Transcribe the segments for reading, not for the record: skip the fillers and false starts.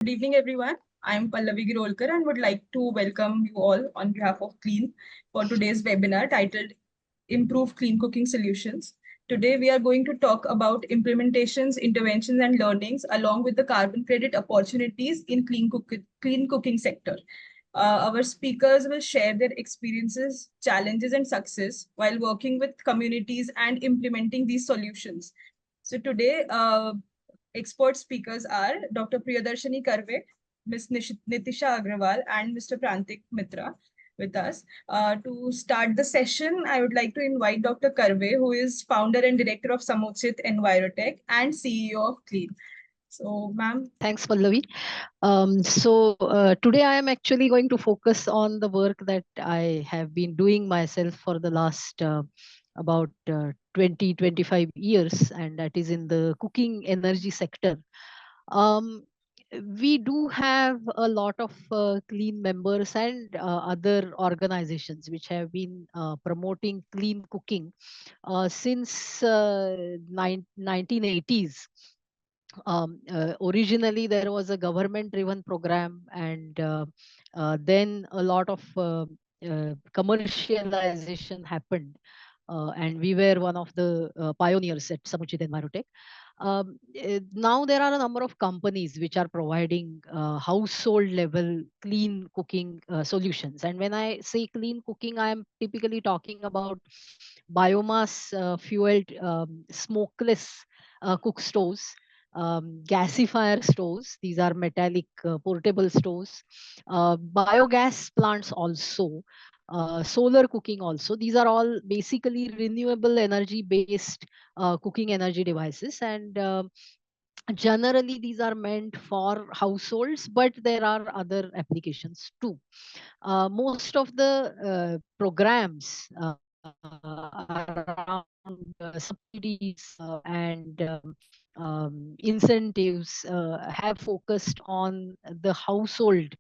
Good evening, everyone. I'm Pallavi Girolkar and would like to welcome you all on behalf of Clean for today's webinar titled Improve Clean Cooking Solutions. Today, we are going to talk about implementations, interventions, and learnings along with the carbon credit opportunities in clean cooking sector. Our speakers will share their experiences, challenges, and success while working with communities and implementing these solutions. So today, expert speakers are Dr. Priyadarshini Karve, Nitisha Agarwal, and Mr. Prantik Mitra with us. To start the session, I would like to invite Dr. Karve, who is founder and director of Samochit Envirotech and CEO of Clean. So, ma'am. Thanks, Pallavi. Today I am actually going to focus on the work that I have been doing myself for the last about 20, 25 years, and that is in the cooking energy sector. Um, we do have a lot of clean members and other organizations which have been promoting clean cooking since 1980s. Originally there was a government driven program, and then a lot of commercialization happened, and we were one of the pioneers at Samuchit Envirotech. Now there are a number of companies which are providing household level clean cooking solutions, and when I say clean cooking, I am typically talking about biomass fueled smokeless cook stoves, gasifier stoves. These are metallic portable stoves. Biogas plants also. Solar cooking also. These are all basically renewable energy based cooking energy devices, and generally these are meant for households, but there are other applications too. Most of the programs around subsidies and incentives have focused on the household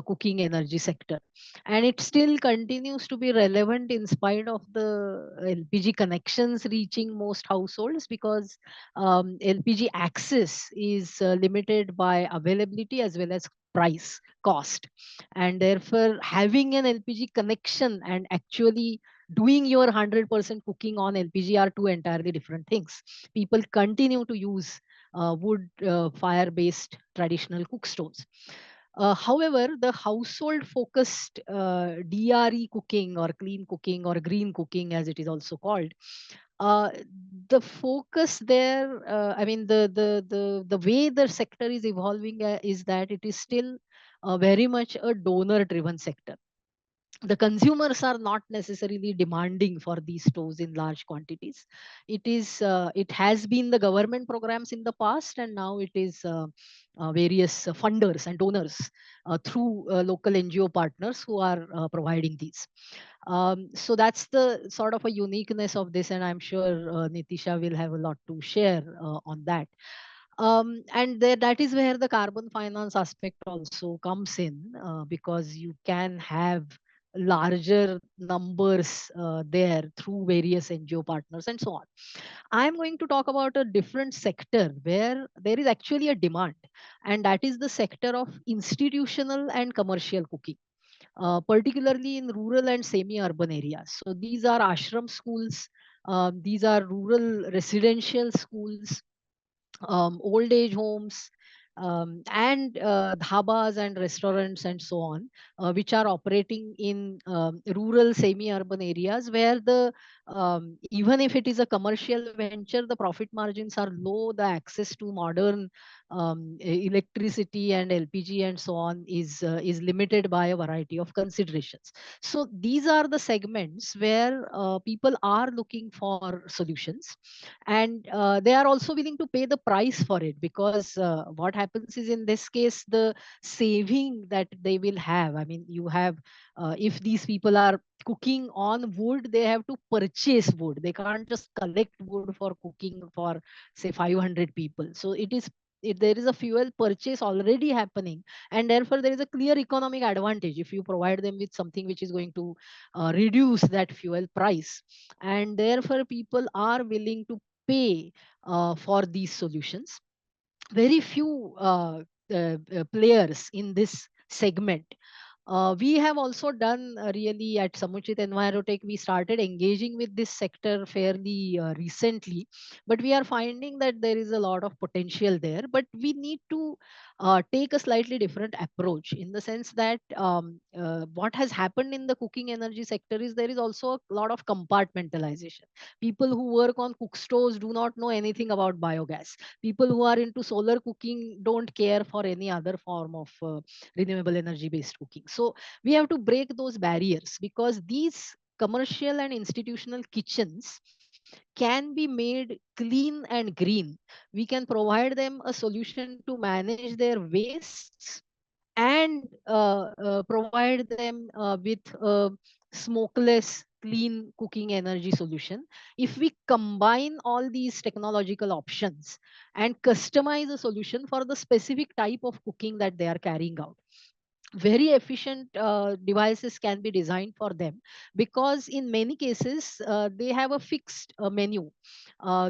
cooking energy sector, and it still continues to be relevant in spite of the LPG connections reaching most households, because LPG access is limited by availability as well as price cost, and therefore having an LPG connection and actually doing your 100% cooking on LPG are two entirely different things. People continue to use wood fire based traditional cook stoves. However, the household focused DRE cooking or clean cooking or green cooking, as it is also called, uh, the focus there, I mean, the way the sector is evolving is that it is still very much a donor driven sector. The consumers are not necessarily demanding for these stores in large quantities. It has been the government programs in the past, and now it is various funders and donors through local NGO partners who are providing these. So that's the sort of a uniqueness of this, and I'm sure Nitisha will have a lot to share on that. And there, that is where the carbon finance aspect also comes in, because you can have larger numbers there through various NGO partners and so on. I'm going to talk about a different sector where there is actually a demand, and that is the sector of institutional and commercial cooking, particularly in rural and semi-urban areas. So these are ashram schools, these are rural residential schools, old age homes, and dhabas and restaurants and so on, which are operating in rural semi-urban areas where the even if it is a commercial venture, the profit margins are low. The access to modern electricity and LPG and so on is limited by a variety of considerations. So these are the segments where people are looking for solutions, and they are also willing to pay the price for it, because what happens is, in this case, the saving that they will have, I mean, you have if these people are cooking on wood, they have to purchase wood. They can't just collect wood for cooking for say 500 people. So there is a fuel purchase already happening, and therefore there is a clear economic advantage if you provide them with something which is going to reduce that fuel price, and therefore people are willing to pay for these solutions. Very few players in this segment. We have also done really at Samuchit Envirotech, we started engaging with this sector fairly recently, but we are finding that there is a lot of potential there. But we need to take a slightly different approach, in the sense that what has happened in the cooking energy sector is there is also a lot of compartmentalization. People who work on cook stoves do not know anything about biogas. People who are into solar cooking don't care for any other form of renewable energy based cooking. So we have to break those barriers, because these commercial and institutional kitchens can be made clean and green. We can provide them a solution to manage their wastes, and provide them with a smokeless clean cooking energy solution. If we combine all these technological options and customize a solution for the specific type of cooking that they are carrying out, very efficient devices can be designed for them, because in many cases they have a fixed menu.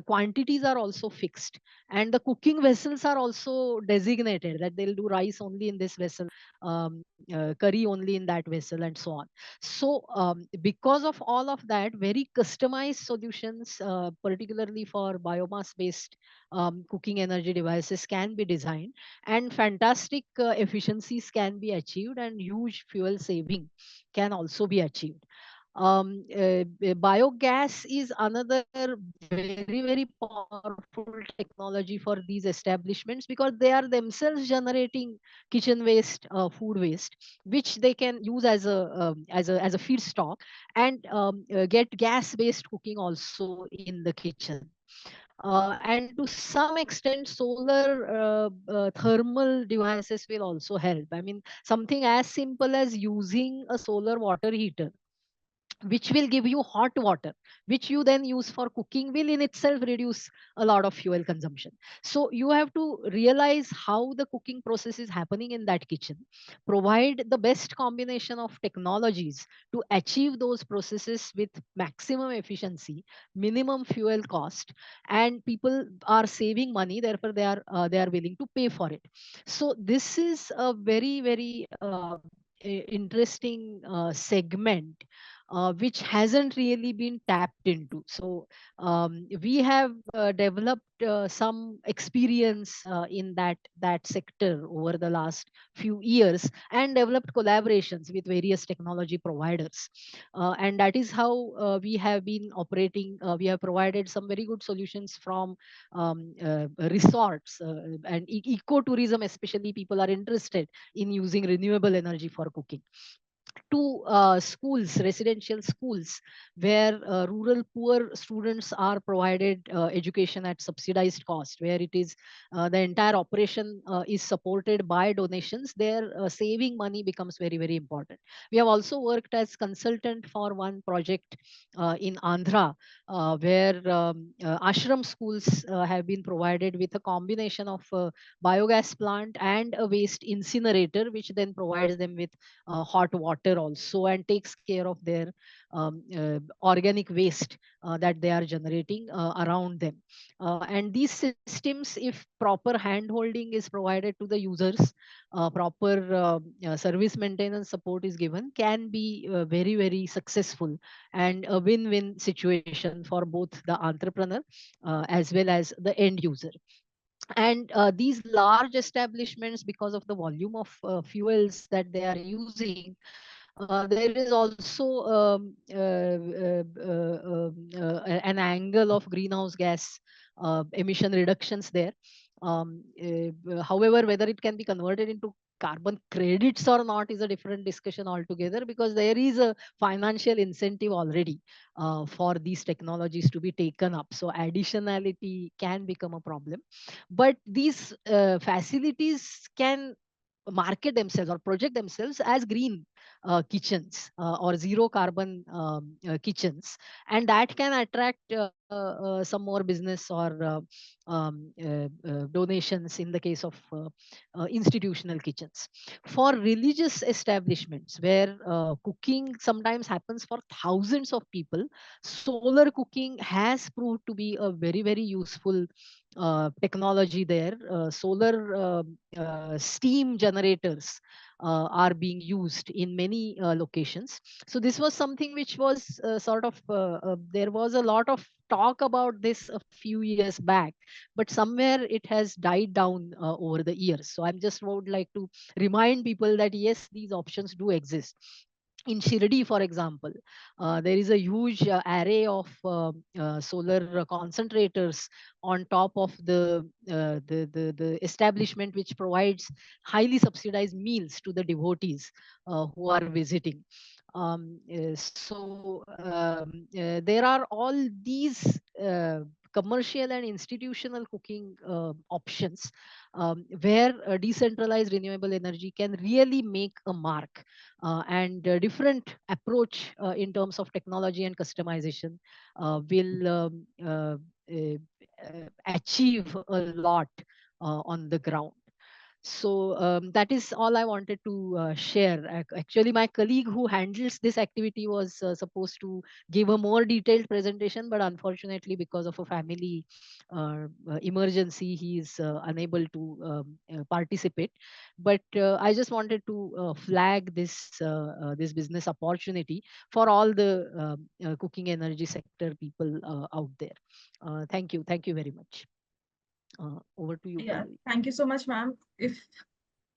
Quantities are also fixed, and the cooking vessels are also designated, that they'll do rice only in this vessel, curry only in that vessel, and so on. So because of all of that, very customized solutions, particularly for biomass based cooking energy devices, can be designed, and fantastic efficiencies can be achieved, and huge fuel saving can also be achieved. Biogas is another very, very powerful technology for these establishments, because they are themselves generating kitchen waste, food waste, which they can use as a feedstock, and get gas based cooking also in the kitchen. And to some extent, solar thermal devices will also help. I mean, something as simple as using a solar water heater, which will give you hot water, which you then use for cooking, will in itself reduce a lot of fuel consumption. So you have to realize how the cooking process is happening in that kitchen, provide the best combination of technologies to achieve those processes with maximum efficiency, minimum fuel cost, and people are saving money, therefore they are willing to pay for it. So this is a very, very interesting segment, which hasn't really been tapped into. So we have developed some experience in that sector over the last few years, and developed collaborations with various technology providers. And that is how we have been operating. We have provided some very good solutions from resorts, and ecotourism, especially people are interested in using renewable energy for cooking, to schools, residential schools, where rural poor students are provided education at subsidized cost, where it is the entire operation is supported by donations. Their saving money becomes very, very important. We have also worked as consultant for one project in Andhra, where ashram schools have been provided with a combination of biogas plant and a waste incinerator, which then provides them with hot water also, and takes care of their organic waste that they are generating around them. And these systems, if proper hand holding is provided to the users, proper service maintenance support is given, can be very, very successful, and a win-win situation for both the entrepreneur as well as the end user. And these large establishments, because of the volume of fuels that they are using, there is also an angle of greenhouse gas emission reductions there. However, whether it can be converted into carbon credits or not is a different discussion altogether, because there is a financial incentive already for these technologies to be taken up. So additionality can become a problem, but these facilities can market themselves or project themselves as green kitchens, or zero carbon kitchens, and that can attract some more business or donations in the case of institutional kitchens. For religious establishments, where cooking sometimes happens for thousands of people, solar cooking has proved to be a very, very useful technology there. Solar steam generators are being used in many locations. So this was something which was there was a lot of talk about this a few years back, but somewhere it has died down over the years. So I'm just would like to remind people that yes, these options do exist. In Shirdi, for example, there is a huge array of solar concentrators on top of the establishment, which provides highly subsidized meals to the devotees who are visiting. There are all these commercial and institutional cooking options where decentralized renewable energy can really make a mark, and different approach in terms of technology and customization will achieve a lot on the ground. So that is all I wanted to share. Actually, my colleague who handles this activity was supposed to give a more detailed presentation, but unfortunately, because of a family emergency, he is unable to participate. But I just wanted to flag this business opportunity for all the cooking energy sector people out there. Thank you very much. Over to you, Yeah, Pallavi. thank you so much, ma'am. If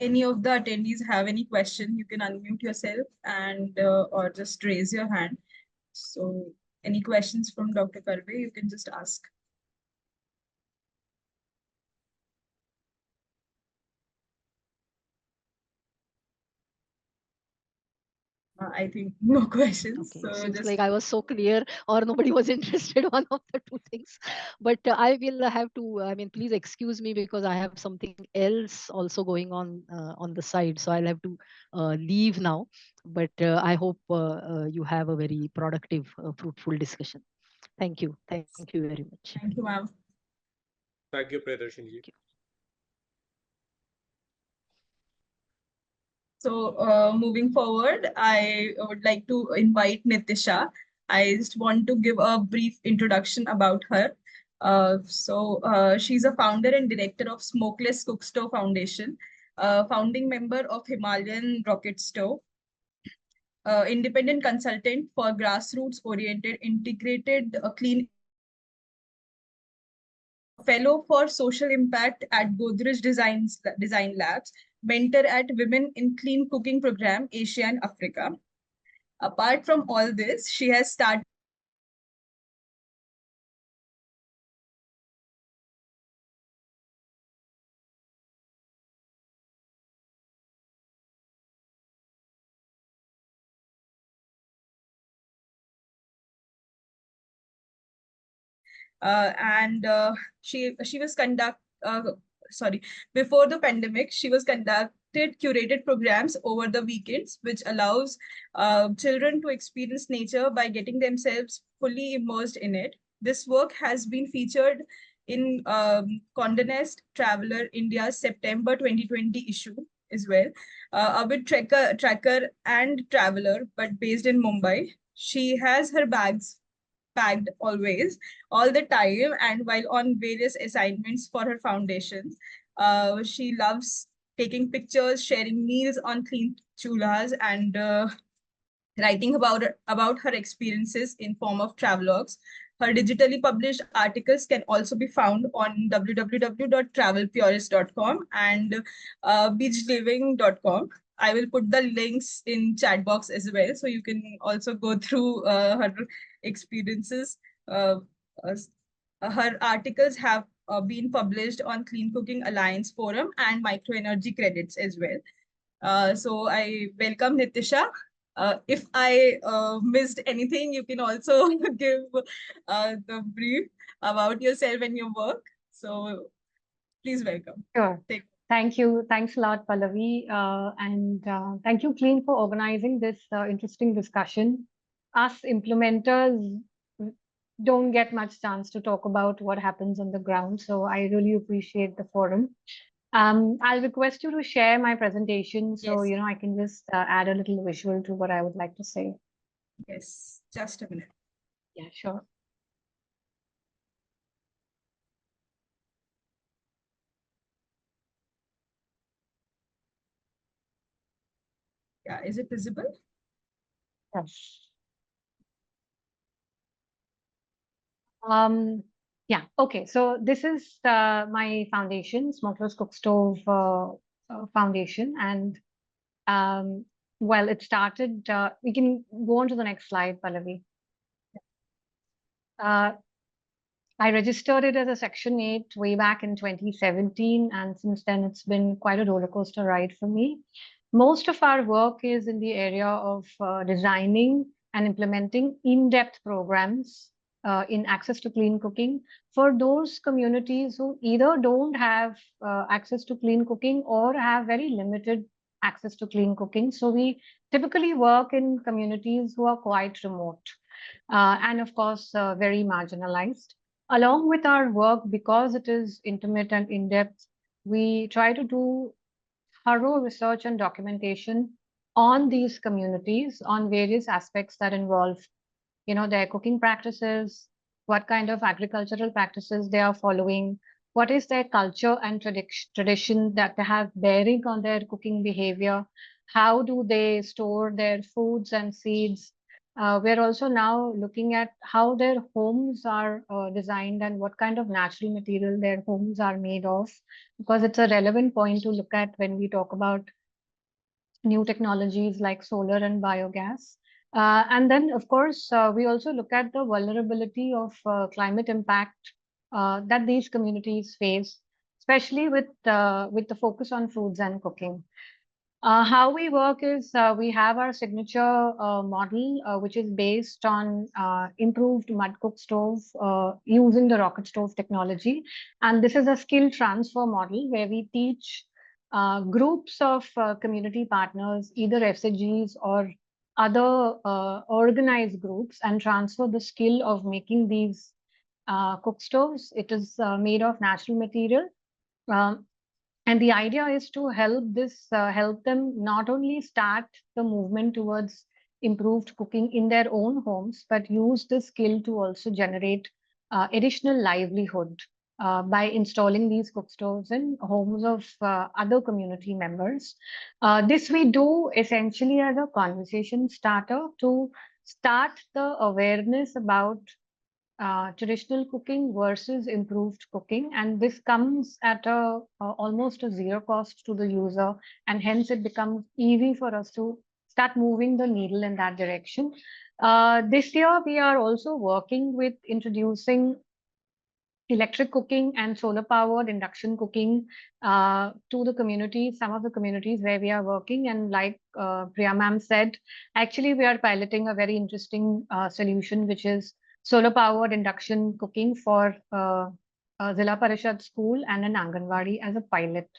any of the attendees have any question, you can unmute yourself and or just raise your hand. So any questions from Dr. Karve, you can just ask. I think no questions. Okay, So seems just like I was so clear, or nobody was interested. One of the two things. But I will have to. I mean, please excuse me because I have something else also going on the side. So I'll have to leave now. But I hope you have a very productive, fruitful discussion. Thank you. Thank you very much. thank you, ma'am. Thank you, Priyadarshini. So moving forward, I would like to invite Nitisha. I just want to give a brief introduction about her. She's a founder and director of Smokeless Cook Stove Foundation, founding member of Himalayan Rocket Stove, independent consultant for grassroots-oriented integrated clean energy solutions, a fellow for social impact at Godrej Design Labs, mentor at Women in Clean Cooking Program, Asia and Africa. Apart from all this, she has started and she was sorry before the pandemic she was conducted curated programs over the weekends which allows children to experience nature by getting themselves fully immersed in it. This work has been featured in Condé Nast Traveler India's September 2020 issue as well, a bit tracker and traveler but based in Mumbai. She has her bags packed always, all the time, and while on various assignments for her foundations. She loves taking pictures, sharing meals on clean chulas, and writing about her experiences in form of travelogues. Her digitally published articles can also be found on www.travelpurist.com and beachliving.com. I will put the links in chat box as well, so you can also go through her experiences. Uh, uh, Her articles have been published on Clean Cooking Alliance Forum and Micro Energy Credits as well. So I welcome Nitisha. If I missed anything, you can also give the brief about yourself and your work. So please welcome. Sure. Take. Thank you. Thanks a lot, Pallavi. And thank you, Clean, for organizing this interesting discussion. Us implementers don't get much chance to talk about what happens on the ground, so I really appreciate the forum. I'll request you to share my presentation so Yes. I can just add a little visual to what I would like to say. Yes. Just a minute. Yeah, sure. Yeah, is it visible? Yes. Yeah, okay. So this is my foundation, Smokeless Cook Stove Foundation. And well, it started, we can go on to the next slide, Pallavi. Uh, I registered it as a Section 8 way back in 2017, and since then it's been quite a roller coaster ride for me. Most of our work is in the area of designing and implementing in-depth programs in access to clean cooking for those communities who either don't have access to clean cooking or have very limited access to clean cooking. So we typically work in communities who are quite remote and of course very marginalized. Along with our work, because it is intimate and in-depth, we try to do thorough research and documentation on these communities on various aspects that involve, their cooking practices, what kind of agricultural practices they are following, what is their culture and tradition that they have bearing on their cooking behavior, how do they store their foods and seeds. We're also now looking at how their homes are designed and what kind of natural material their homes are made of, because it's a relevant point to look at when we talk about new technologies like solar and biogas. And then, of course, we also look at the vulnerability of climate impact that these communities face, especially with the focus on foods and cooking. How we work is we have our signature model, which is based on improved mud cook stove using the rocket stove technology. And this is a skill transfer model where we teach groups of community partners, either FCGs or other organized groups, and transfer the skill of making these cook stoves. It is made of natural material. Um, and the idea is to help them not only start the movement towards improved cooking in their own homes, but use the skill to also generate additional livelihood by installing these cook stoves in homes of other community members. This we do essentially as a conversation starter to start the awareness about traditional cooking versus improved cooking, and this comes at almost a zero cost to the user, and hence it becomes easy for us to start moving the needle in that direction. This year we are also working with introducing electric cooking and solar powered induction cooking to the communities, some of the communities where we are working. And like Priya ma'am said, actually we are piloting a very interesting solution, which is solar powered induction cooking for a Zilla Parishad school and an Anganwadi as a pilot.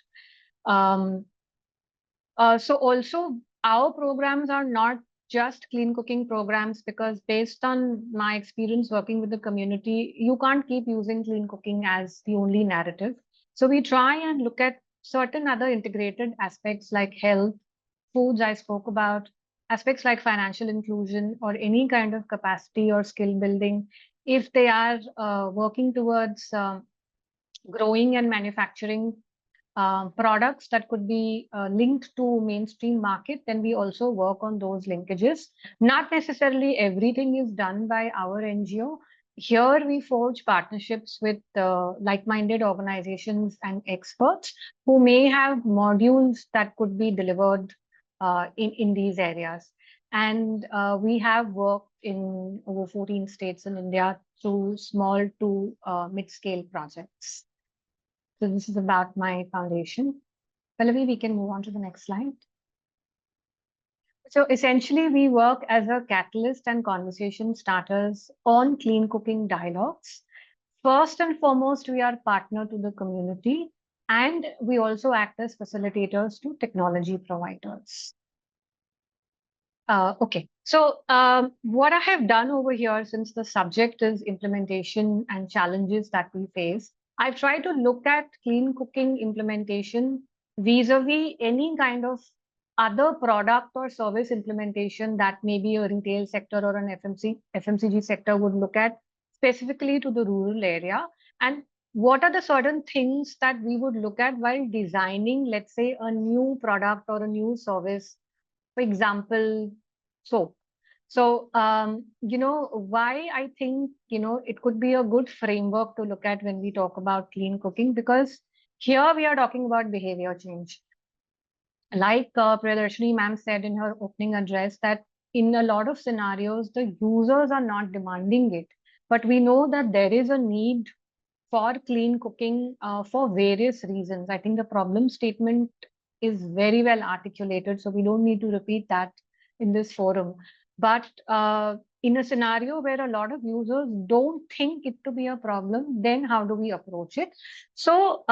Um, so also our programs are not just clean cooking programs, because based on my experience working with the community, you can't keep using clean cooking as the only narrative. So we try and look at certain other integrated aspects like health, foods I spoke about, aspects like financial inclusion or any kind of capacity or skill building. If they are working towards growing and manufacturing products that could be linked to mainstream market, then we also work on those linkages. Not necessarily everything is done by our NGO. Here we forge partnerships with like-minded organizations and experts who may have modules that could be delivered in these areas. And we have worked in over 14 states in India through small to mid-scale projects. So this is about my foundation. Pallavi, we can move on to the next slide. So essentially, we work as a catalyst and conversation starters on clean cooking dialogues. First and foremost, we are partner to the community, and we also act as facilitators to technology providers. Okay, so what I have done over here, since the subject is implementation and challenges that we face, I've tried to look at clean cooking implementation vis-a-vis any kind of other product or service implementation that maybe a retail sector or an FMCG sector would look at specifically to the rural area. And what are the certain things that we would look at while designing, let's say, a new product or a new service For example, soap. So, why I think, it could be a good framework to look at when we talk about clean cooking, because here we are talking about behavior change. Like Priyadarshini ma'am said in her opening address, that in a lot of scenarios, the users are not demanding it. But we know that there is a need for clean cooking for various reasons. I think the problem statement is very well articulated, so we don't need to repeat that in this forum. But in a scenario where a lot of users don't think it to be a problem, then how do we approach it? So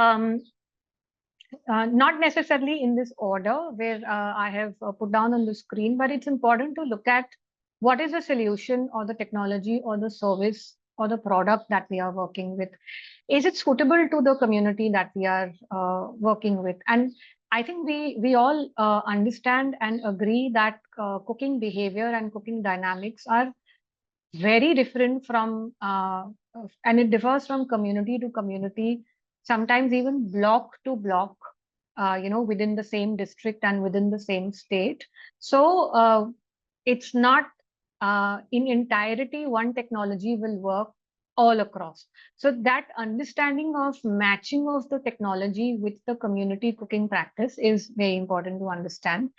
not necessarily in this order where I have put down on the screen, but it's important to look at what is the solution or the technology or the service or the product that we are working with. Is it suitable to the community that we are working with? And I think we all understand and agree that cooking behavior and cooking dynamics are very different from, and it differs from community to community, sometimes even block to block, within the same district and within the same state. So it's not in entirety one technology will work all across. So that understanding of matching of the technology with the community cooking practice is very important to understand.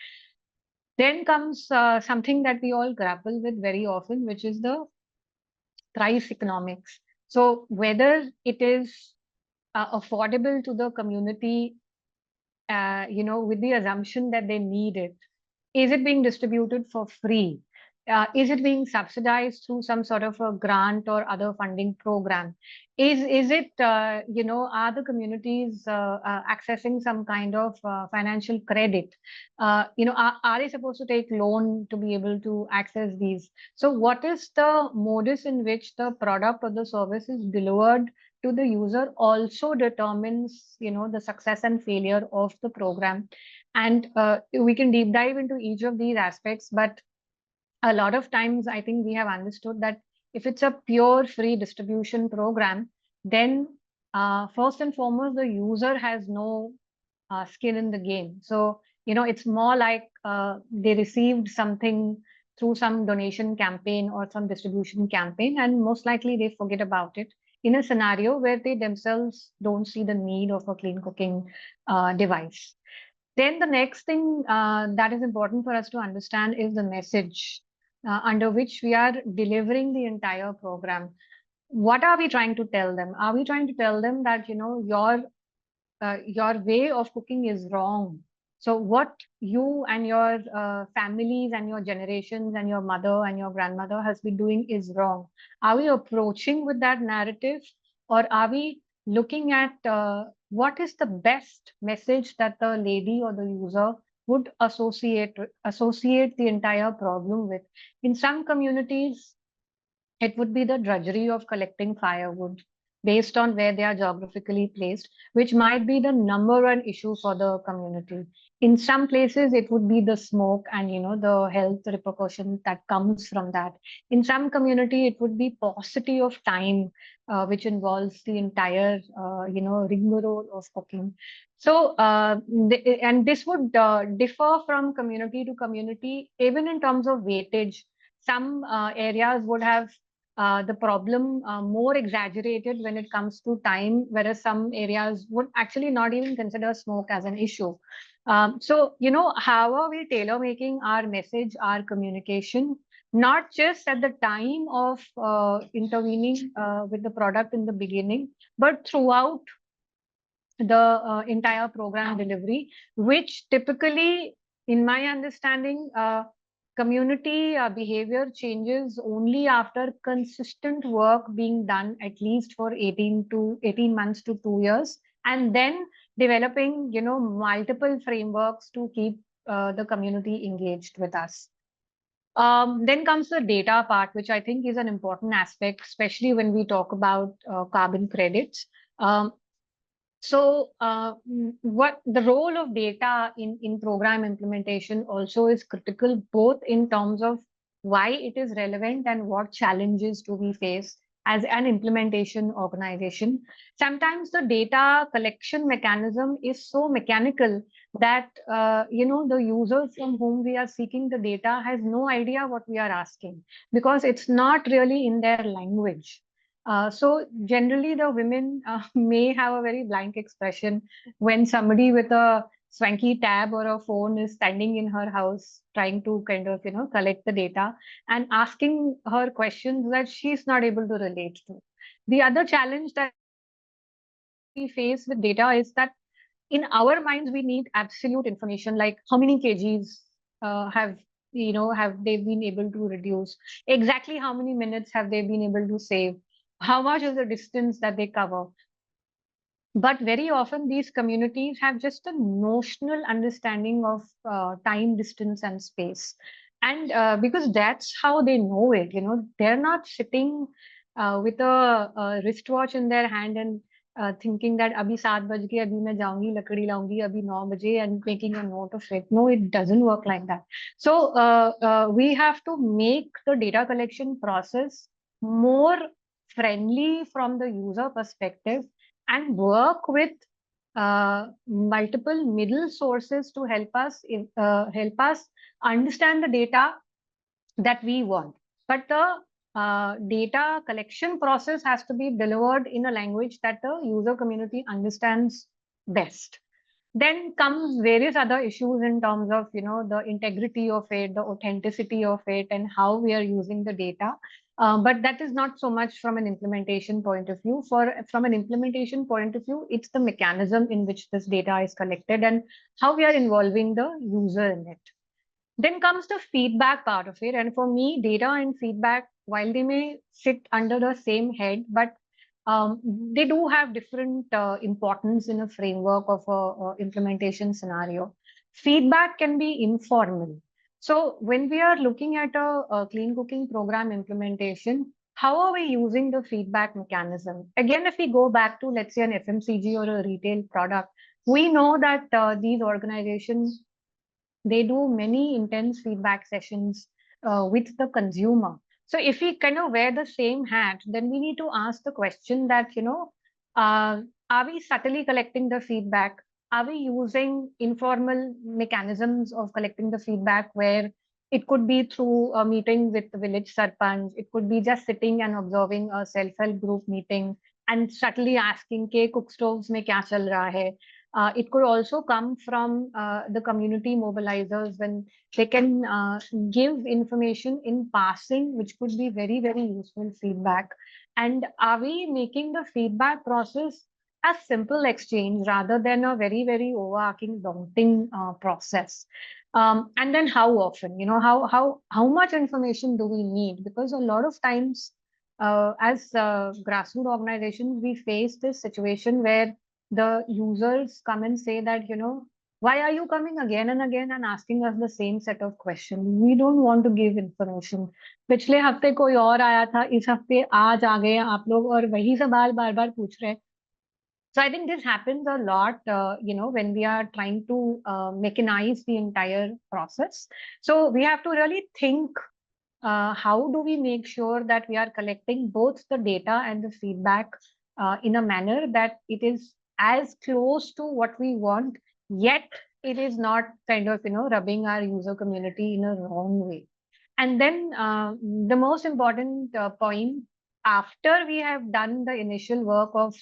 Then comes something that we all grapple with very often, which is the price economics. So whether it is affordable to the community, with the assumption that they need it. Is it being distributed for free? Is it being subsidized through some sort of a grant or other funding program? Is it, are the communities accessing some kind of financial credit? Are they supposed to take loan to be able to access these? So what is the modus in which the product or the service is delivered to the user also determines, the success and failure of the program. And we can deep dive into each of these aspects, but a lot of times I think we have understood that if it's a pure free distribution program, then first and foremost, the user has no skin in the game. So, it's more like they received something through some donation campaign or some distribution campaign, and most likely they forget about it in a scenario where they themselves don't see the need of a clean cooking device. Then the next thing that is important for us to understand is the message under which we are delivering the entire program. What are we trying to tell them? Are we trying to tell them that, your way of cooking is wrong? So what you and your families and your generations and your mother and your grandmother has been doing is wrong. Are we approaching with that narrative, or are we looking at what is the best message that the lady or the user would associate the entire problem with? In some communities, it would be the drudgery of collecting firewood based on where they are geographically placed, which might be the number one issue for the community. In some places, it would be the smoke and the health repercussion that comes from that. In some community, it would be paucity of time, which involves the entire rigmarole of cooking. So, and this would differ from community to community, even in terms of weightage. Some areas would have the problem more exaggerated when it comes to time, whereas some areas would actually not even consider smoke as an issue. So, how are we tailor making our message, our communication, not just at the time of intervening with the product in the beginning, but throughout the entire program delivery, which typically, in my understanding, community behavior changes only after consistent work being done at least for 18 months to 2 years, and then developing, multiple frameworks to keep the community engaged with us. Then comes the data part, which I think is an important aspect, especially when we talk about carbon credits. So what the role of data in program implementation also is critical, both in terms of why it is relevant and what challenges do we face as an implementation organization. Sometimes the data collection mechanism is so mechanical that the users from whom we are seeking the data has no idea what we are asking, because it's not really in their language. So generally the women may have a very blank expression when somebody with a swanky tab or a phone is standing in her house trying to kind of collect the data and asking her questions that she's not able to relate to. The other challenge that we face with data is that in our minds we need absolute information, like how many kgs have they been able to reduce, exactly how many minutes have they been able to save, how much is the distance that they cover. But very often these communities have just a notional understanding of time, distance, and space. And because that's how they know it, they're not sitting with a wristwatch in their hand and thinking that abhi 7 baj gaye, abhi main jaungi, lakdi laungi, abhi 9 baje, and making a note of it. No, it doesn't work like that. So we have to make the data collection process more friendly from the user perspective and work with multiple middle sources to help us understand the data that we want. But the data collection process has to be delivered in a language that the user community understands best. Then comes various other issues in terms of the integrity of it, the authenticity of it, and how we are using the data. But that is not so much from an implementation point of view. From an implementation point of view, it's the mechanism in which this data is collected and how we are involving the user in it. Then comes the feedback part of it. And for me, data and feedback, while they may sit under the same head, but they do have different importance in a framework of a implementation scenario. Feedback can be informal. So when we are looking at a clean cooking program implementation, how are we using the feedback mechanism? Again, if we go back to, let's say, an FMCG or a retail product, we know that these organizations, they do many intense feedback sessions with the consumer. So if we kind of wear the same hat, then we need to ask the question that, are we subtly collecting the feedback? Are we using informal mechanisms of collecting the feedback where it could be through a meeting with the village sarpanch, it could be just sitting and observing a self-help group meeting and subtly asking, ke cook stoves mein kya chal raha hai? It could also come from the community mobilizers when they can give information in passing, which could be very, very useful feedback. And are we making the feedback process a simple exchange rather than a very, very overarching, daunting process? And then how often, how much information do we need? Because a lot of times, as grassroots organizations, we face this situation where the users come and say that, why are you coming again and again and asking us the same set of questions? We don't want to give information. पिछले हफ्ते कोई और आया था, इस हफ्ते आज आ गए आप लोग और वही सवाल बार बार पूछ रहे हैं. So I think this happens a lot, when we are trying to mechanize the entire process. So we have to really think, how do we make sure that we are collecting both the data and the feedback in a manner that it is as close to what we want, yet it is not kind of, rubbing our user community in a wrong way. And then the most important point, after we have done the initial work of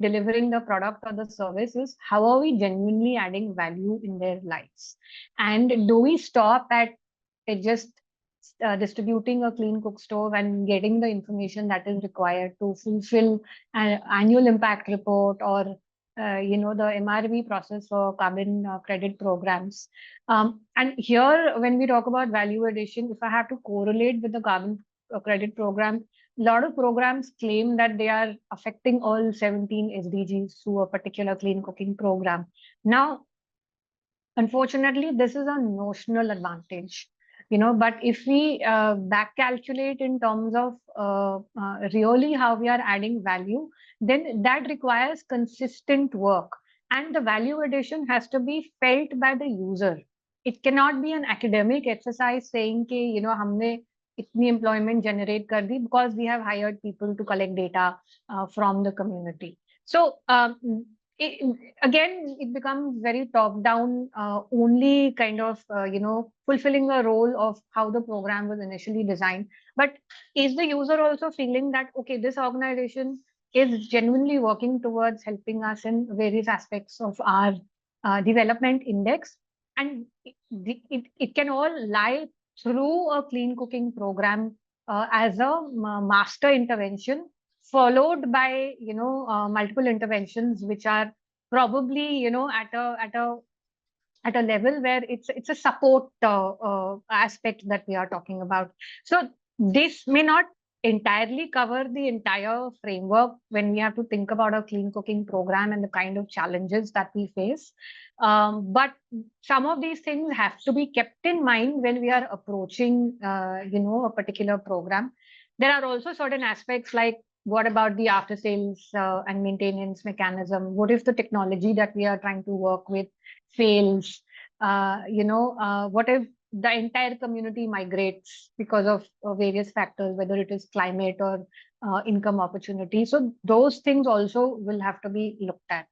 delivering the product or the service, is how are we genuinely adding value in their lives? And do we stop at just distributing a clean cook stove and getting the information that is required to fulfill an annual impact report or the MRV process for carbon credit programs. And here, when we talk about value addition, if I have to correlate with the carbon credit program, a lot of programs claim that they are affecting all 17 SDGs through a particular clean cooking program. Now, unfortunately, this is a notional advantage, but if we back calculate in terms of really how we are adding value, then that requires consistent work. And the value addition has to be felt by the user. It cannot be an academic exercise saying, कि, हमने itni employment generate kar di because we have hired people to collect data from the community. So again, it becomes very top down, only kind of fulfilling the role of how the program was initially designed. But is the user also feeling that okay, this organization is genuinely working towards helping us in various aspects of our development index, and it can all lie through a clean cooking program as a master intervention, followed by multiple interventions which are probably at a level where it's a support aspect that we are talking about. So this may not entirely cover the entire framework when we have to think about a clean cooking program and the kind of challenges that we face. But some of these things have to be kept in mind when we are approaching, a particular program. There are also certain aspects like what about the after sales and maintenance mechanism? What if the technology that we are trying to work with fails? What if the entire community migrates because of various factors, whether it is climate or income opportunity? So those things also will have to be looked at.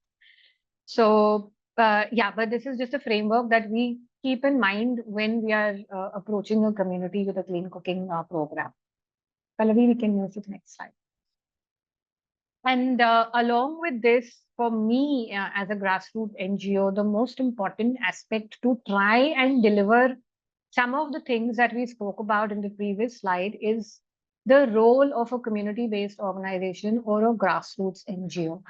So yeah, but this is just a framework that we keep in mind when we are approaching a community with a clean cooking program. Pallavi, we can move to the next slide. And along with this, for me as a grassroots NGO, the most important aspect to try and deliver some of the things that we spoke about in the previous slide is the role of a community-based organization or a grassroots NGO.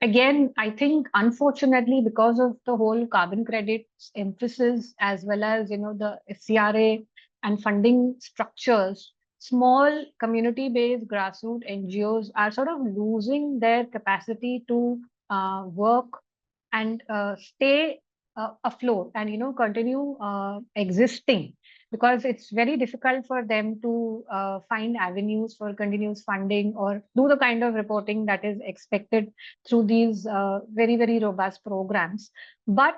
Again, I think unfortunately, because of the whole carbon credits emphasis as well as the FCRA and funding structures, small community-based grassroots NGOs are sort of losing their capacity to work and stay afloat and continue existing, because it's very difficult for them to find avenues for continuous funding or do the kind of reporting that is expected through these very, very robust programs. But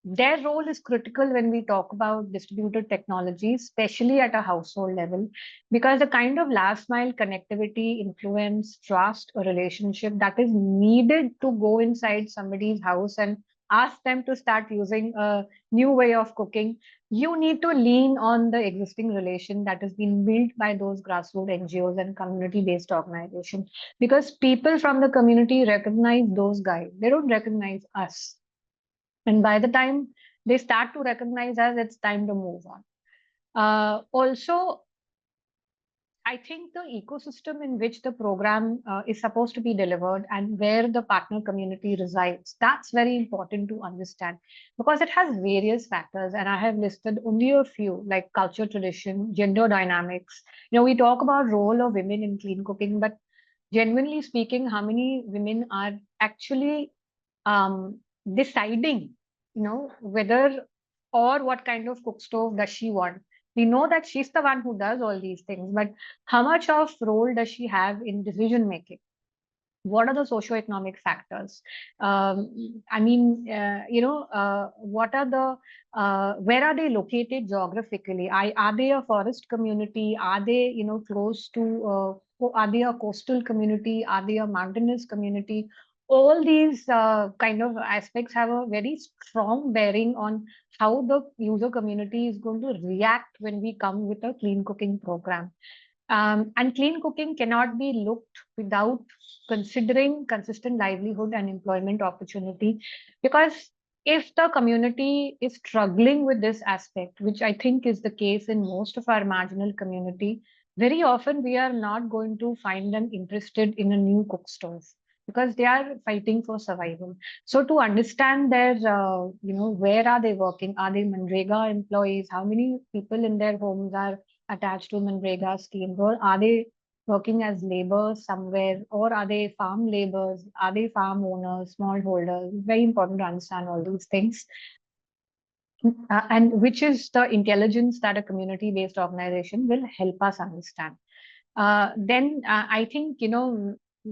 their role is critical when we talk about distributed technology, especially at a household level, because the kind of last mile connectivity, influence, trust, or relationship that is needed to go inside somebody's house and ask them to start using a new way of cooking, you need to lean on the existing relation that has been built by those grassroots NGOs and community-based organizations. Because people from the community recognize those guys, they don't recognize us. And by the time they start to recognize us, it's time to move on. Also, I think the ecosystem in which the program is supposed to be delivered and where the partner community resides, that's very important to understand, because it has various factors. And I have listed only a few, like culture, tradition, gender dynamics. We talk about role of women in clean cooking, but genuinely speaking, how many women are actually deciding whether or what kind of cook stove does she want? We know that she's the one who does all these things, but how much of role does she have in decision making? What are the socioeconomic factors? I mean, what are the where are they located geographically? Are they a forest community? Are they close to? Are they a coastal community? Are they a mountainous community? All these kind of aspects have a very strong bearing on how the user community is going to react when we come with a clean cooking program. And clean cooking cannot be looked without considering consistent livelihood and employment opportunity. Because if the community is struggling with this aspect, which I think is the case in most of our marginal community, very often we are not going to find them interested in a new cook stove because they are fighting for survival. So to understand their, where are they working? Are they Manrega employees? How many people in their homes are attached to Manrega schemes, or are they working as laborers somewhere, or are they farm laborers? Are they farm owners, smallholders? It's very important to understand all these things. And which is the intelligence that a community-based organization will help us understand. Then I think,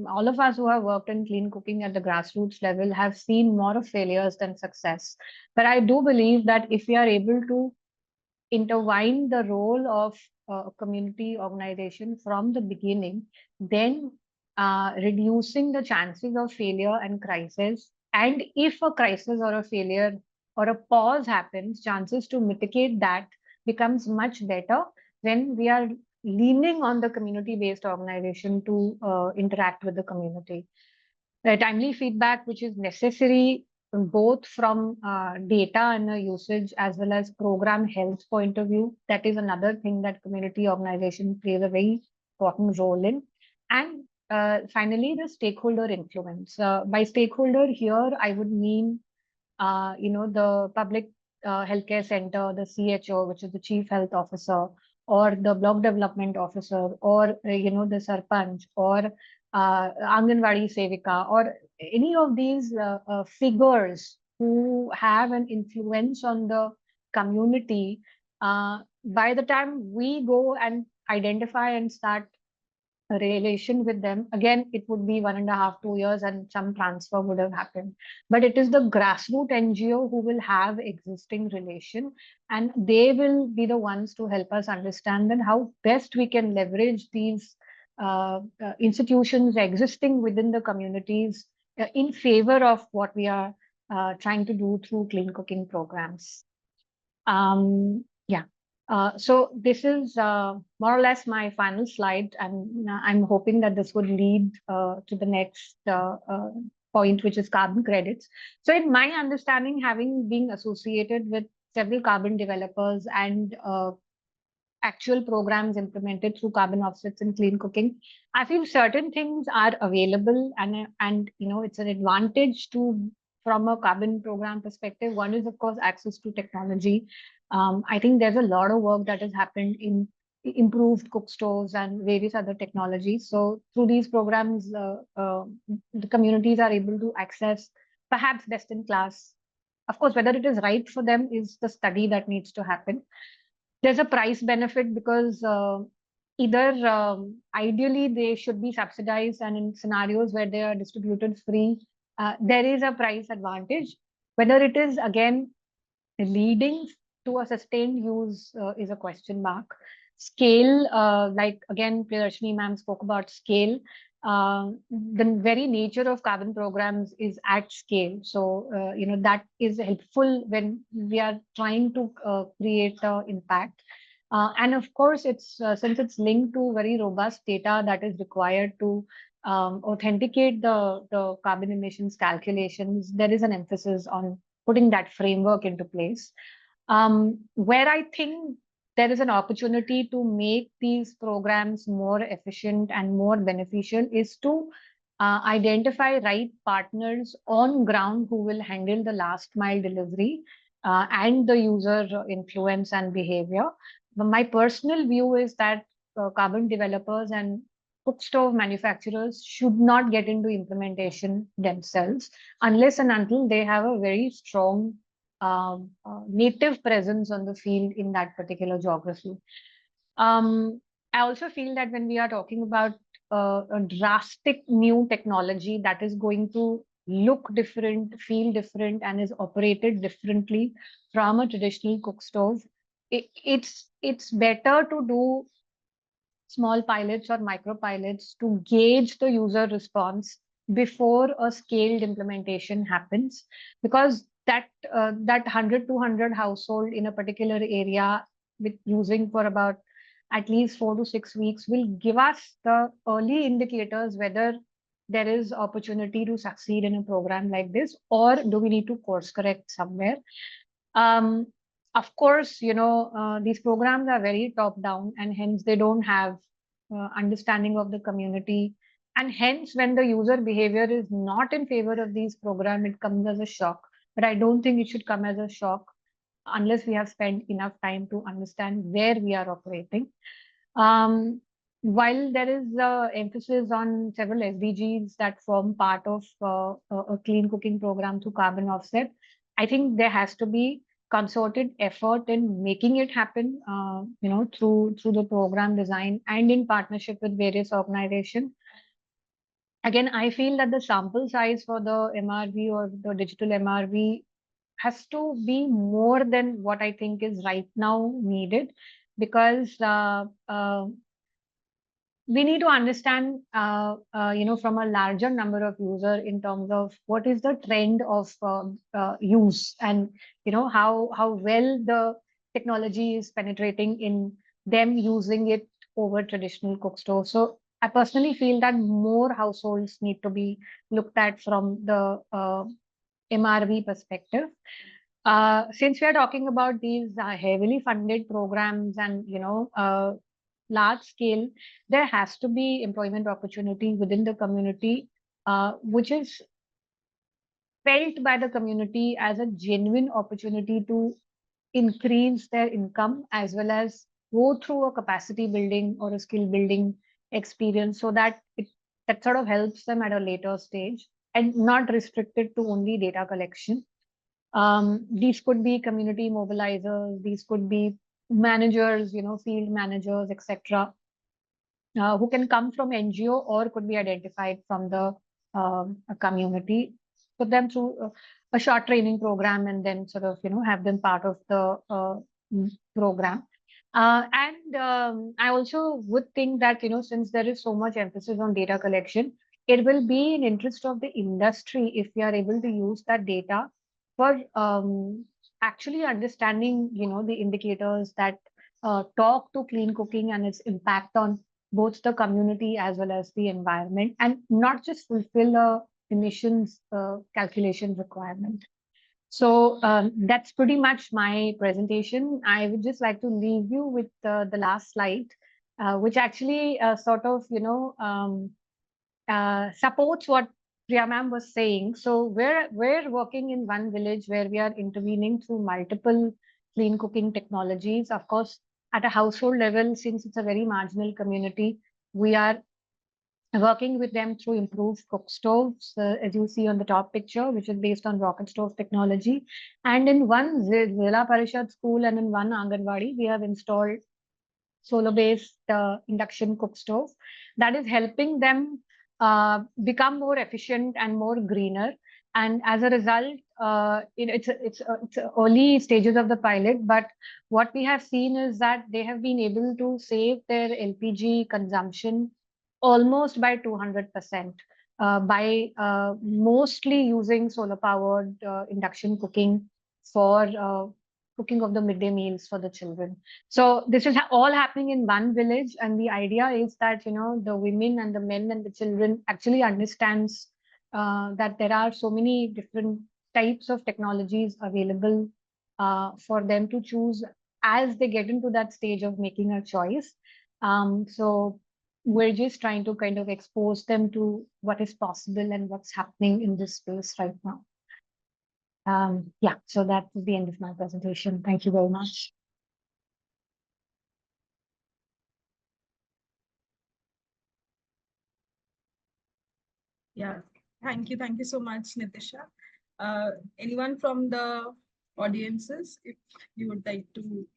all of us who have worked in clean cooking at the grassroots level have seen more of failures than success. But I do believe that if we are able to intertwine the role of a community organization from the beginning, then reducing the chances of failure and crisis. And if a crisis or a failure or a pause happens, chances to mitigate that becomes much better when we are leaning on the community-based organization to interact with the community. The timely feedback, which is necessary both from data and usage as well as program health point of view. That is another thing that community organization plays a very important role in. And finally, the stakeholder influence. By stakeholder here, I would mean the public healthcare center, the CHO, which is the chief health officer, or the block development officer, or the sarpanch, or Anganwadi Sevika, or any of these figures who have an influence on the community. By the time we go and identify and start a relation with them, again, it would be 1.5, 2 years, and some transfer would have happened. But it is the grassroots NGO who will have existing relation, and they will be the ones to help us understand then how best we can leverage these institutions existing within the communities in favor of what we are trying to do through clean cooking programs. Yeah. So this is more or less my final slide, and I'm hoping that this would lead to the next point, which is carbon credits. So in my understanding, having been associated with several carbon developers and actual programs implemented through carbon offsets and clean cooking, I feel certain things are available, and it's an advantage to from a carbon program perspective. One is, of course, access to technology. I think there's a lot of work that has happened in improved cook stoves and various other technologies. So through these programs, the communities are able to access perhaps best in class. Of course, whether it is right for them is the study that needs to happen. There's a price benefit because either ideally they should be subsidized, and in scenarios where they are distributed free, there is a price advantage. Whether it is again leading to a sustained use is a question mark. Scale, like again, Priyadarshini ma'am spoke about scale. The very nature of carbon programs is at scale. So, that is helpful when we are trying to create impact. And of course, it's since it's linked to very robust data that is required to authenticate the carbon emissions calculations, there is an emphasis on putting that framework into place. Where I think there is an opportunity to make these programs more efficient and more beneficial is to identify right partners on ground who will handle the last mile delivery and the user influence and behavior. But my personal view is that carbon developers and cook stove manufacturers should not get into implementation themselves unless and until they have a very strong native presence on the field in that particular geography. I also feel that when we are talking about a drastic new technology that is going to look different, feel different, and is operated differently from a traditional cook stove, it's better to do small pilots or micro pilots to gauge the user response before a scaled implementation happens, because that 100-200 household in a particular area with using for about at least 4 to 6 weeks will give us the early indicators whether there is opportunity to succeed in a program like this, or do we need to course correct somewhere. Of course, these programs are very top down, and hence they don't have understanding of the community. And hence, when the user behavior is not in favor of these programs, it comes as a shock. But I don't think it should come as a shock unless we have spent enough time to understand where we are operating. While there is emphasis on several SDGs that form part of a clean cooking program through carbon offset, I think there has to be concerted effort in making it happen, through the program design and in partnership with various organizations. Again, I feel that the sample size for the MRV or the digital MRV has to be more than what I think is right now needed, because we need to understand, from a larger number of user in terms of what is the trend of use, and how well the technology is penetrating in them using it over traditional cook stove. So I personally feel that more households need to be looked at from the MRV perspective. Since we are talking about these heavily funded programs and large scale, there has to be employment opportunity within the community, which is felt by the community as a genuine opportunity to increase their income, as well as go through a capacity building or a skill building experience, so that that sort of helps them at a later stage and not restricted to only data collection. These could be community mobilizers, these could be managers, field managers, etc., who can come from NGO or could be identified from the community. Put them through a short training program and then sort of have them part of the program. And I also would think that since there is so much emphasis on data collection, it will be in interest of the industry if we are able to use that data for actually understanding the indicators that talk to clean cooking and its impact on both the community as well as the environment, and not just fulfill a emissions calculation requirement. So that's pretty much my presentation. I would just like to leave you with the last slide, which actually sort of supports what Priya ma'am was saying. So we're working in one village where we are intervening through multiple clean cooking technologies. Of course, at a household level, since it's a very marginal community, we are working with them through improved cook stoves, as you see on the top picture, which is based on rocket stove technology. And in one Zilla Parishad school and in one Anganwadi, we have installed solar-based induction cook stove that is helping them become more efficient and more greener. And as a result, it's early stages of the pilot, but what we have seen is that they have been able to save their LPG consumption almost by 200%, by mostly using solar-powered induction cooking for cooking of the midday meals for the children. So this is all happening in one village, and the idea is that the women and the men and the children actually understands that there are so many different types of technologies available for them to choose as they get into that stage of making a choice. So we're just trying to kind of expose them to what is possible and what's happening in this space right now. Yeah, so that's the end of my presentation. Thank you very much. Yeah, thank you so much, Nitisha. Anyone from the audiences, if you would like to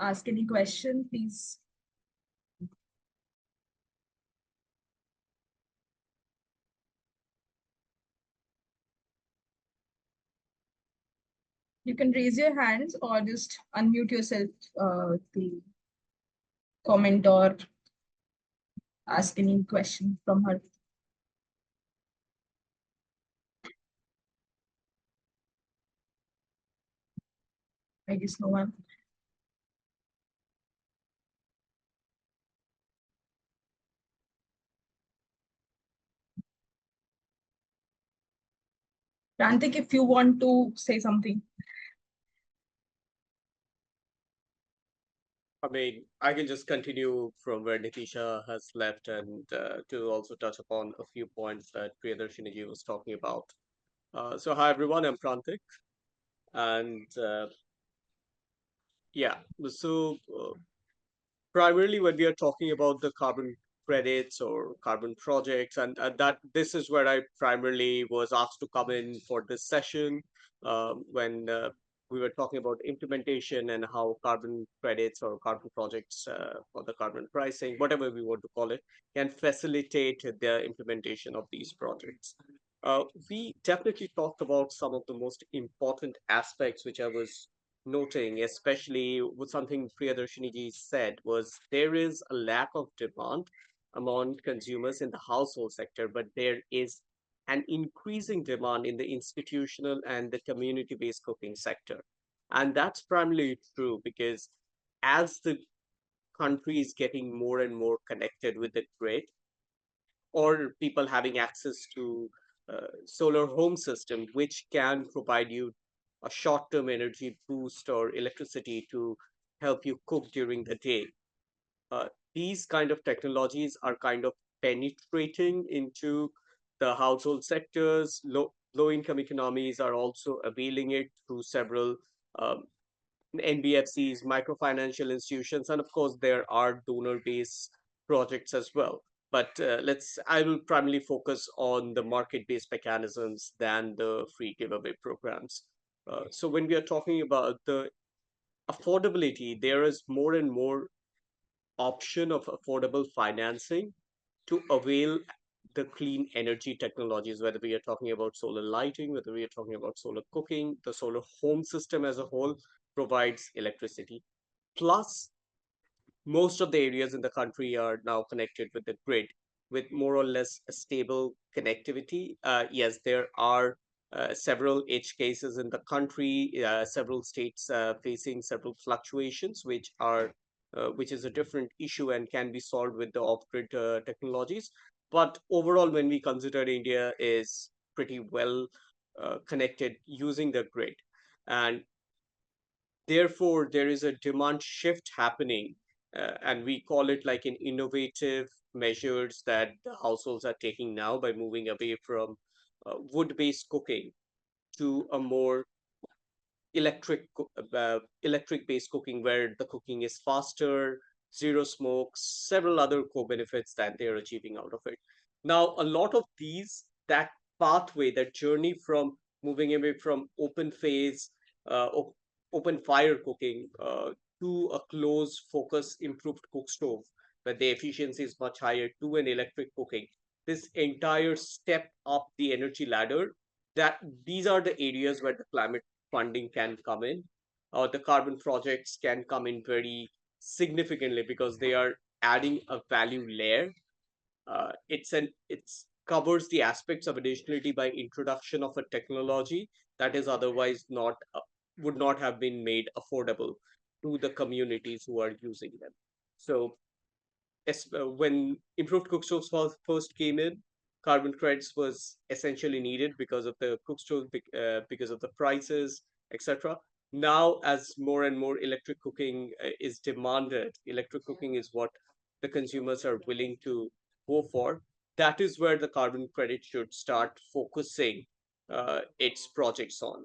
ask any question, please. You can raise your hands or just unmute yourself to comment or ask any question from her. I guess no one. Prantik, if you want to say something. I mean, I can just continue from where Nitisha has left and to also touch upon a few points that Priyadarshini ji was talking about. So hi everyone, I'm Prantik, and yeah, so primarily when we are talking about the carbon credits or carbon projects, and that this is where I primarily was asked to come in for this session, when we were talking about implementation and how carbon credits or carbon projects, or the carbon pricing, whatever we want to call it, can facilitate the implementation of these projects. We definitely talked about some of the most important aspects which I was noting, especially with something Priyadarshini ji said was there is a lack of demand among consumers in the household sector, but there is an increasing demand in the institutional and the community-based cooking sector. And that's primarily true because as the country is getting more and more connected with the grid, or people having access to solar home system, which can provide you a short-term energy boost or electricity to help you cook during the day. Uh, these kind of technologies are kind of penetrating into the household sectors. Low-income economies are also availing it through several um, NBFCs, microfinancial institutions, and of course, there are donor based projects as well. But I will primarily focus on the market based mechanisms than the free giveaway programs. So, when we are talking about the affordability, there is more and more option of affordable financing to avail the clean energy technologies, whether we are talking about solar lighting, whether we are talking about solar cooking, the solar home system as a whole provides electricity. Plus, most of the areas in the country are now connected with the grid with more or less a stable connectivity. Yes, there are several edge cases in the country, several states facing several fluctuations, which is a different issue and can be solved with the off-grid technologies. But overall, when we consider India is pretty well connected using the grid, and therefore there is a demand shift happening, and we call it like an innovative measures that the households are taking now by moving away from wood-based cooking to a more electric based cooking where the cooking is faster, zero smoke, several other co-benefits that they're achieving out of it. Now a lot of these, that pathway, that journey from moving away from open phase, uh, op- open fire cooking, to a close focus improved cook stove where the efficiency is much higher, to an electric cooking, this entire step up the energy ladder, that these are the areas where the climate funding can come in. The carbon projects can come in very significantly because they are adding a value layer. It's covers the aspects of additionality by introduction of a technology that is otherwise not would not have been made affordable to the communities who are using them. So when improved cook stoves first came in, carbon credits was essentially needed because of the cook stove, because of the prices, etc. Now, as more and more electric cooking is demanded, electric cooking is what the consumers are willing to go for. That is where the carbon credit should start focusing its projects on.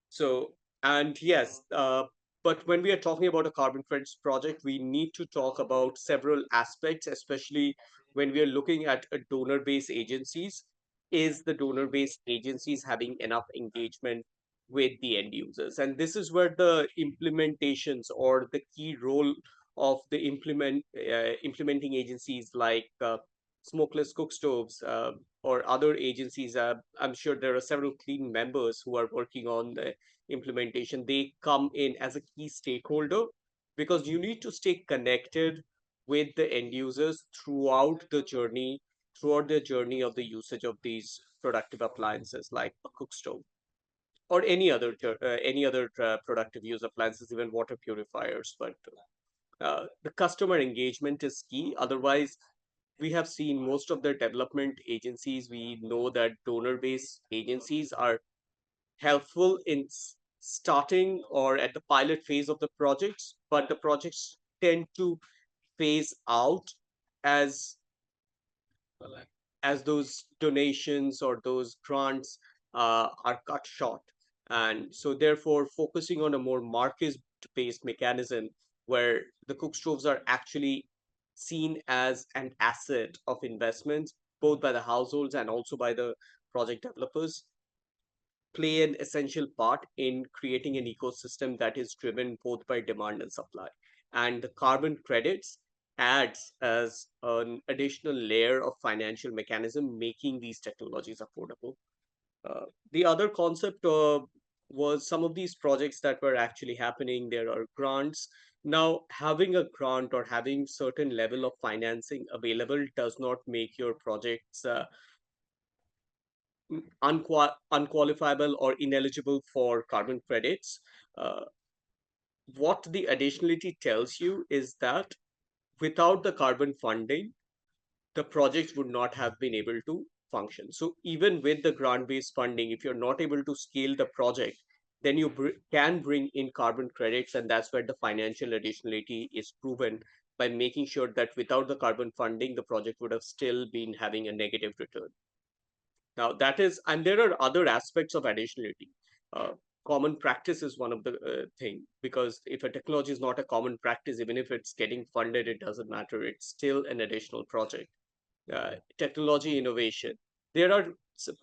So, and yes, but when we are talking about a carbon credits project, we need to talk about several aspects, especially when we are looking at a donor-based agencies. Is the donor-based agencies having enough engagement with the end users? And this is where the implementations or the key role of the implementing agencies like smokeless cook stoves, or other agencies. I'm sure there are several clean members who are working on the implementation. They come in as a key stakeholder because you need to stay connected with the end users throughout the journey of the usage of these productive appliances like a cook stove or any other productive use appliances, even water purifiers. But the customer engagement is key. Otherwise, we have seen most of the development agencies, we know that donor based agencies are helpful in starting or at the pilot phase of the projects, but the projects tend to phase out as those donations or those grants are cut short. And so, therefore, focusing on a more market based mechanism where the cook stoves are actually seen as an asset of investments, both by the households and also by the project developers, play an essential part in creating an ecosystem that is driven both by demand and supply. And the carbon credits adds as an additional layer of financial mechanism, making these technologies affordable. The other concept was some of these projects that were actually happening. There are grants. Now, having a grant or having certain level of financing available does not make your projects unqualifiable or ineligible for carbon credits. Uh, what the additionality tells you is that without the carbon funding, the projects would not have been able to function. So even with the grant-based funding, if you're not able to scale the project, then you can bring in carbon credits, and that's where the financial additionality is proven by making sure that without the carbon funding, the project would have still been having a negative return. Now that is, and there are other aspects of additionality. Uh, Common practice is one of the thing, because if a technology is not a common practice, even if it's getting funded, it doesn't matter. It's still an additional project. Technology innovation. There are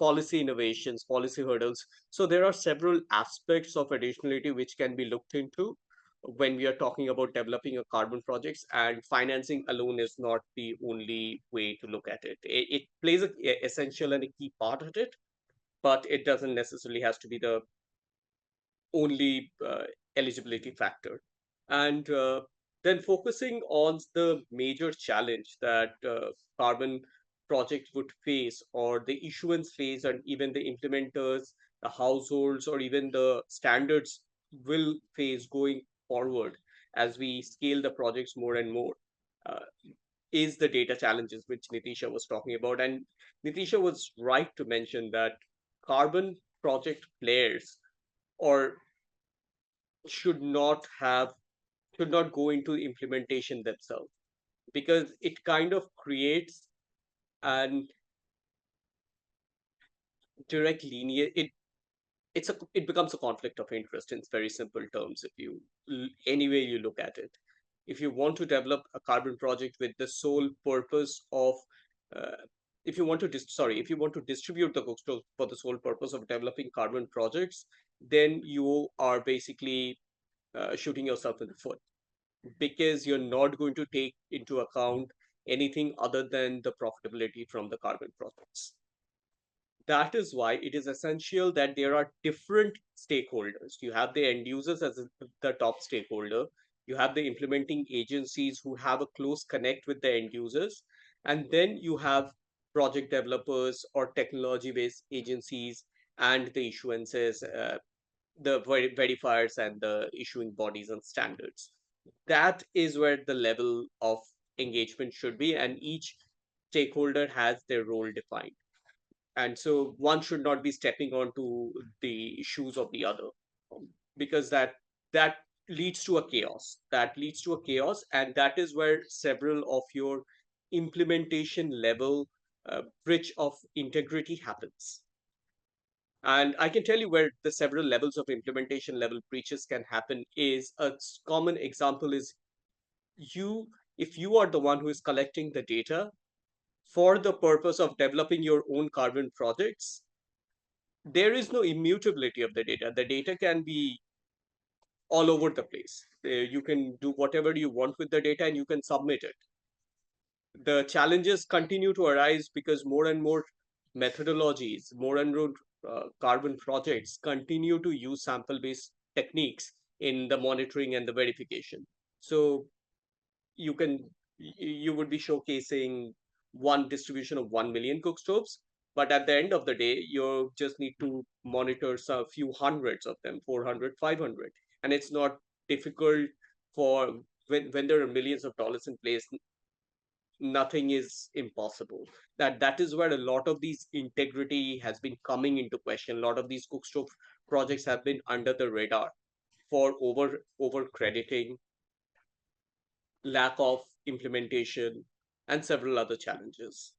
policy innovations, policy hurdles. So there are several aspects of additionality which can be looked into when we are talking about developing a carbon projects, and financing alone is not the only way to look at it. It plays a essential and a key part of it, but it doesn't necessarily has to be the only eligibility factor. And then focusing on the major challenge that carbon projects would face, or the issuance phase, and even the implementers, the households, or even the standards will face going forward as we scale the projects more and more, uh, is the data challenges which Nitisha was talking about. And Nitisha was right to mention that carbon project players or should not have should not go into implementation themselves, because it kind of creates an direct linear it becomes a conflict of interest in very simple terms. If you any way you look at it, if you want to develop a carbon project with the sole purpose of uh, if you want to if you want to distribute the cookstove for the sole purpose of developing carbon projects, then you are basically shooting yourself in the foot, because you're not going to take into account anything other than the profitability from the carbon projects. That is why it is essential that there are different stakeholders. You have the end users as the top stakeholder, you have the implementing agencies who have a close connect with the end users, and then you have project developers or technology based agencies and the issuances, the verifiers and the issuing bodies and standards. That is where the level of engagement should be, and each stakeholder has their role defined. And so one should not be stepping onto the shoes of the other, because that leads to a chaos. That leads to a chaos, and that is where several of your implementation level breach of integrity happens. And I can tell you where the several levels of implementation level breaches can happen. Is a common example is you if you are the one who is collecting the data for the purpose of developing your own carbon projects, there is no immutability of the data. The data can be all over the place. You can do whatever you want with the data and you can submit it. The challenges continue to arise because more and more methodologies, more and more carbon projects continue to use sample based techniques in the monitoring and the verification. So you can you would be showcasing one distribution of 1 million cook stoves, but at the end of the day you just need to monitor a few hundreds of them, 400, 500, and it's not difficult. For when there are millions of dollars in place, nothing is impossible. That is where a lot of these integrity has been coming into question. A lot of these cook stove projects have been under the radar for over crediting, lack of implementation, and several other challenges.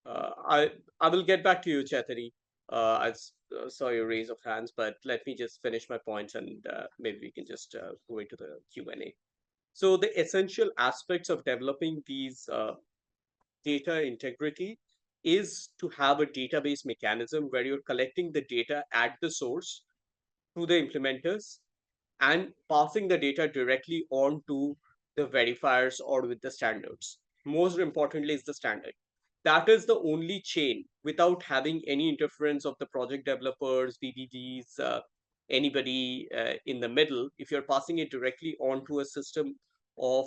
Uh, I I will get back to you, Chetari. I saw your raise of hands, but let me just finish my points, and maybe we can just go into the Q&A. So the essential aspects of developing these data integrity is to have a database mechanism where you're collecting the data at the source to the implementers and passing the data directly on to the verifiers or with the standards. Most importantly is the standard. That is the only chain without having any interference of the project developers, BBGs, anybody in the middle. If you're passing it directly onto a system of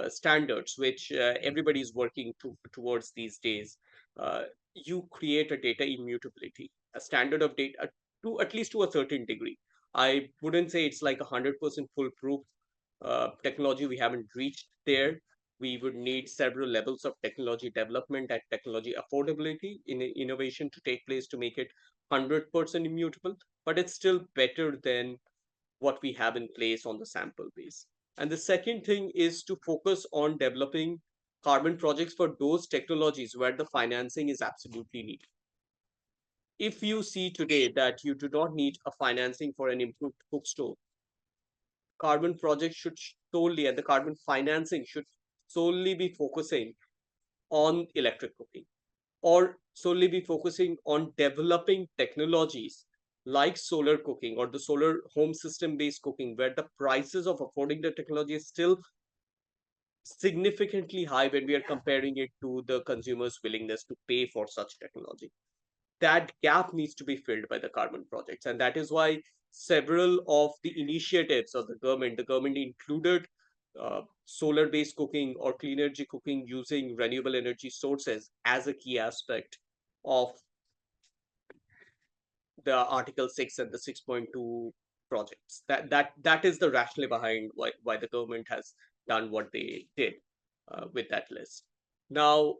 standards, which everybody is working towards these days, you create a data immutability, a standard of data to at least to a certain degree. I wouldn't say it's like 100% foolproof technology. We haven't reached there. We would need several levels of technology development and technology affordability in innovation to take place to make it 100% immutable, but it's still better than what we have in place on the sample base. And the second thing is to focus on developing carbon projects for those technologies where the financing is absolutely needed. If you see today that you do not need a financing for an improved cook stove, carbon projects should solely, and the carbon financing should solely be focusing on electric cooking, or solely be focusing on developing technologies like solar cooking or the solar home system based cooking, where the prices of affording the technology is still significantly high when we are comparing it to the consumer's willingness to pay for such technology. That gap needs to be filled by the carbon projects. And that is why several of the initiatives of the government included solar based cooking or clean energy cooking using renewable energy sources as a key aspect of the Article 6 and the 6.2 projects. That is the rationale behind why the government has done what they did with that list. Now,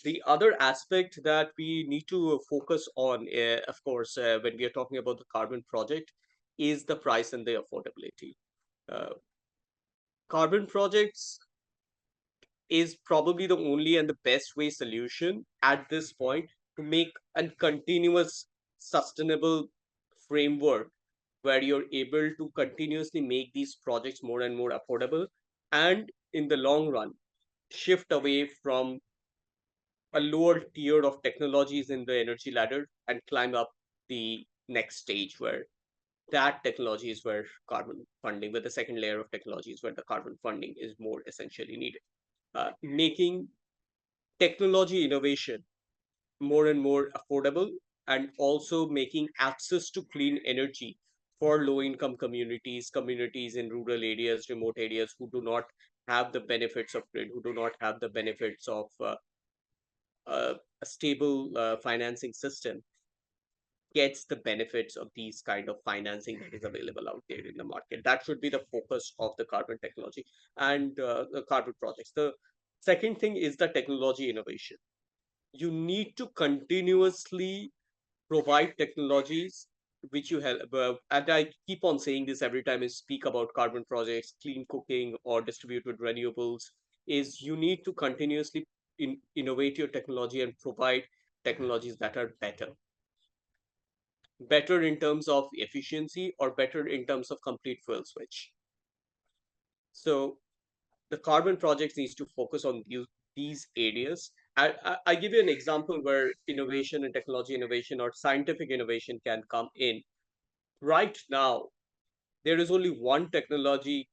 the other aspect that we need to focus on, of course, when we are talking about the carbon project, is the price and the affordability. Uh, Carbon projects is probably the only and the best way solution at this point to make a continuous, sustainable framework where you're able to continuously make these projects more and more affordable, and in the long run shift away from a lower tier of technologies in the energy ladder and climb up the next stage where that technology is where carbon funding, with the second layer of technologies where the carbon funding is more essentially needed. Making technology innovation more and more affordable, and also making access to clean energy for low income communities, communities in rural areas, remote areas who do not have the benefits of grid, who do not have the benefits of a stable financing system, gets the benefits of these kind of financing that is available out there in the market. That should be the focus of the carbon technology and the carbon projects. The second thing is the technology innovation. You need to continuously provide technologies which you help. And I keep on saying this every time I speak about carbon projects, clean cooking, or distributed renewables, is you need to continuously innovate your technology and provide technologies that are better in terms of efficiency or better in terms of complete fuel switch. So the carbon projects needs to focus on these areas. I give you an example where innovation and technology innovation or scientific innovation can come in. Right now, there is only one technology,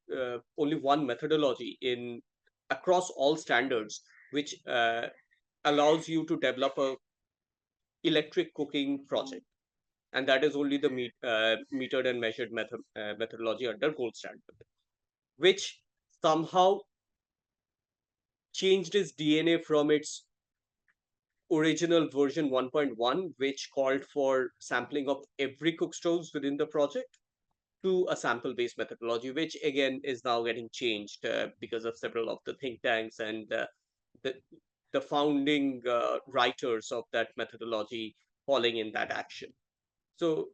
only one methodology in across all standards, which allows you to develop a electric cooking project, and that is only the metered and measured methodology under gold standard, which somehow changed its DNA from its original version 1.1, which called for sampling of every cook stoves within the project, to a sample based methodology, which again is now getting changed because of several of the think tanks and the, the founding writers of that methodology falling in that action. So,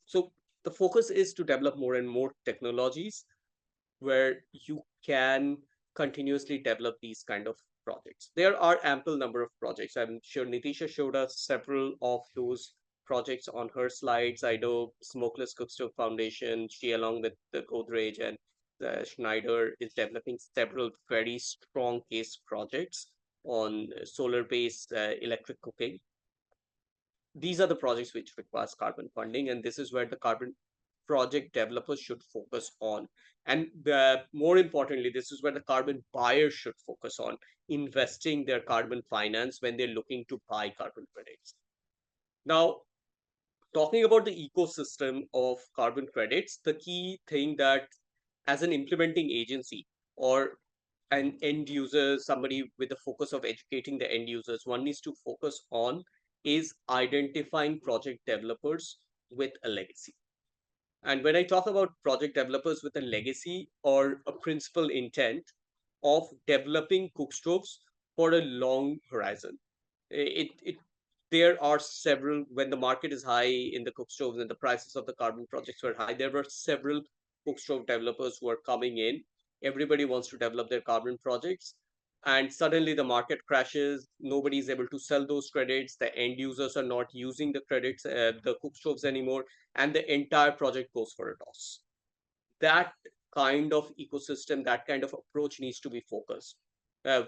so the focus is to develop more and more technologies where you can continuously develop these kind of projects. There are ample number of projects. I'm sure Nitisha showed us several of those projects on her slides. I know Smokeless Cookstove Foundation, she along with the Godrej and Schneider is developing several very strong case projects on solar-based electric cooking. These are the projects which requires carbon funding, and this is where the carbon project developers should focus on. And more importantly, this is where the carbon buyers should focus on investing their carbon finance when they're looking to buy carbon credits. Now, talking about the ecosystem of carbon credits, the key thing that as an implementing agency or an end user, somebody with the focus of educating the end users, one needs to focus on is identifying project developers with a legacy. And when I talk about project developers with a legacy or a principal intent of developing cook stoves for a long horizon, it there are several, when the market is high in the cook stoves and the prices of the carbon projects were high, there were several cook stove developers who are coming in. Everybody wants to develop their carbon projects, and suddenly the market crashes. Nobody is able to sell those credits. The end users are not using the credits, the cook stoves anymore, and the entire project goes for a toss. That kind of ecosystem, that kind of approach needs to be focused,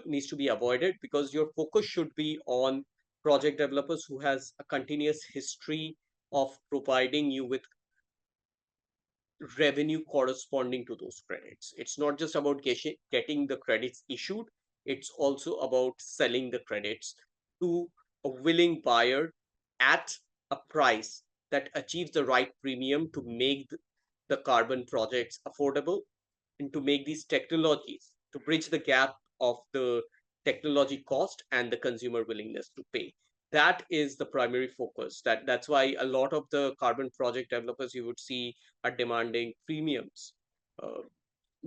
needs to be avoided, because your focus should be on project developers who has a continuous history of providing you with revenue corresponding to those credits. It's not just about getting the credits issued, it's also about selling the credits to a willing buyer at a price that achieves the right premium to make the carbon projects affordable, and to make these technologies, to bridge the gap of the technology cost and the consumer willingness to pay. That is the primary focus. That's why a lot of the carbon project developers you would see are demanding premiums, uh,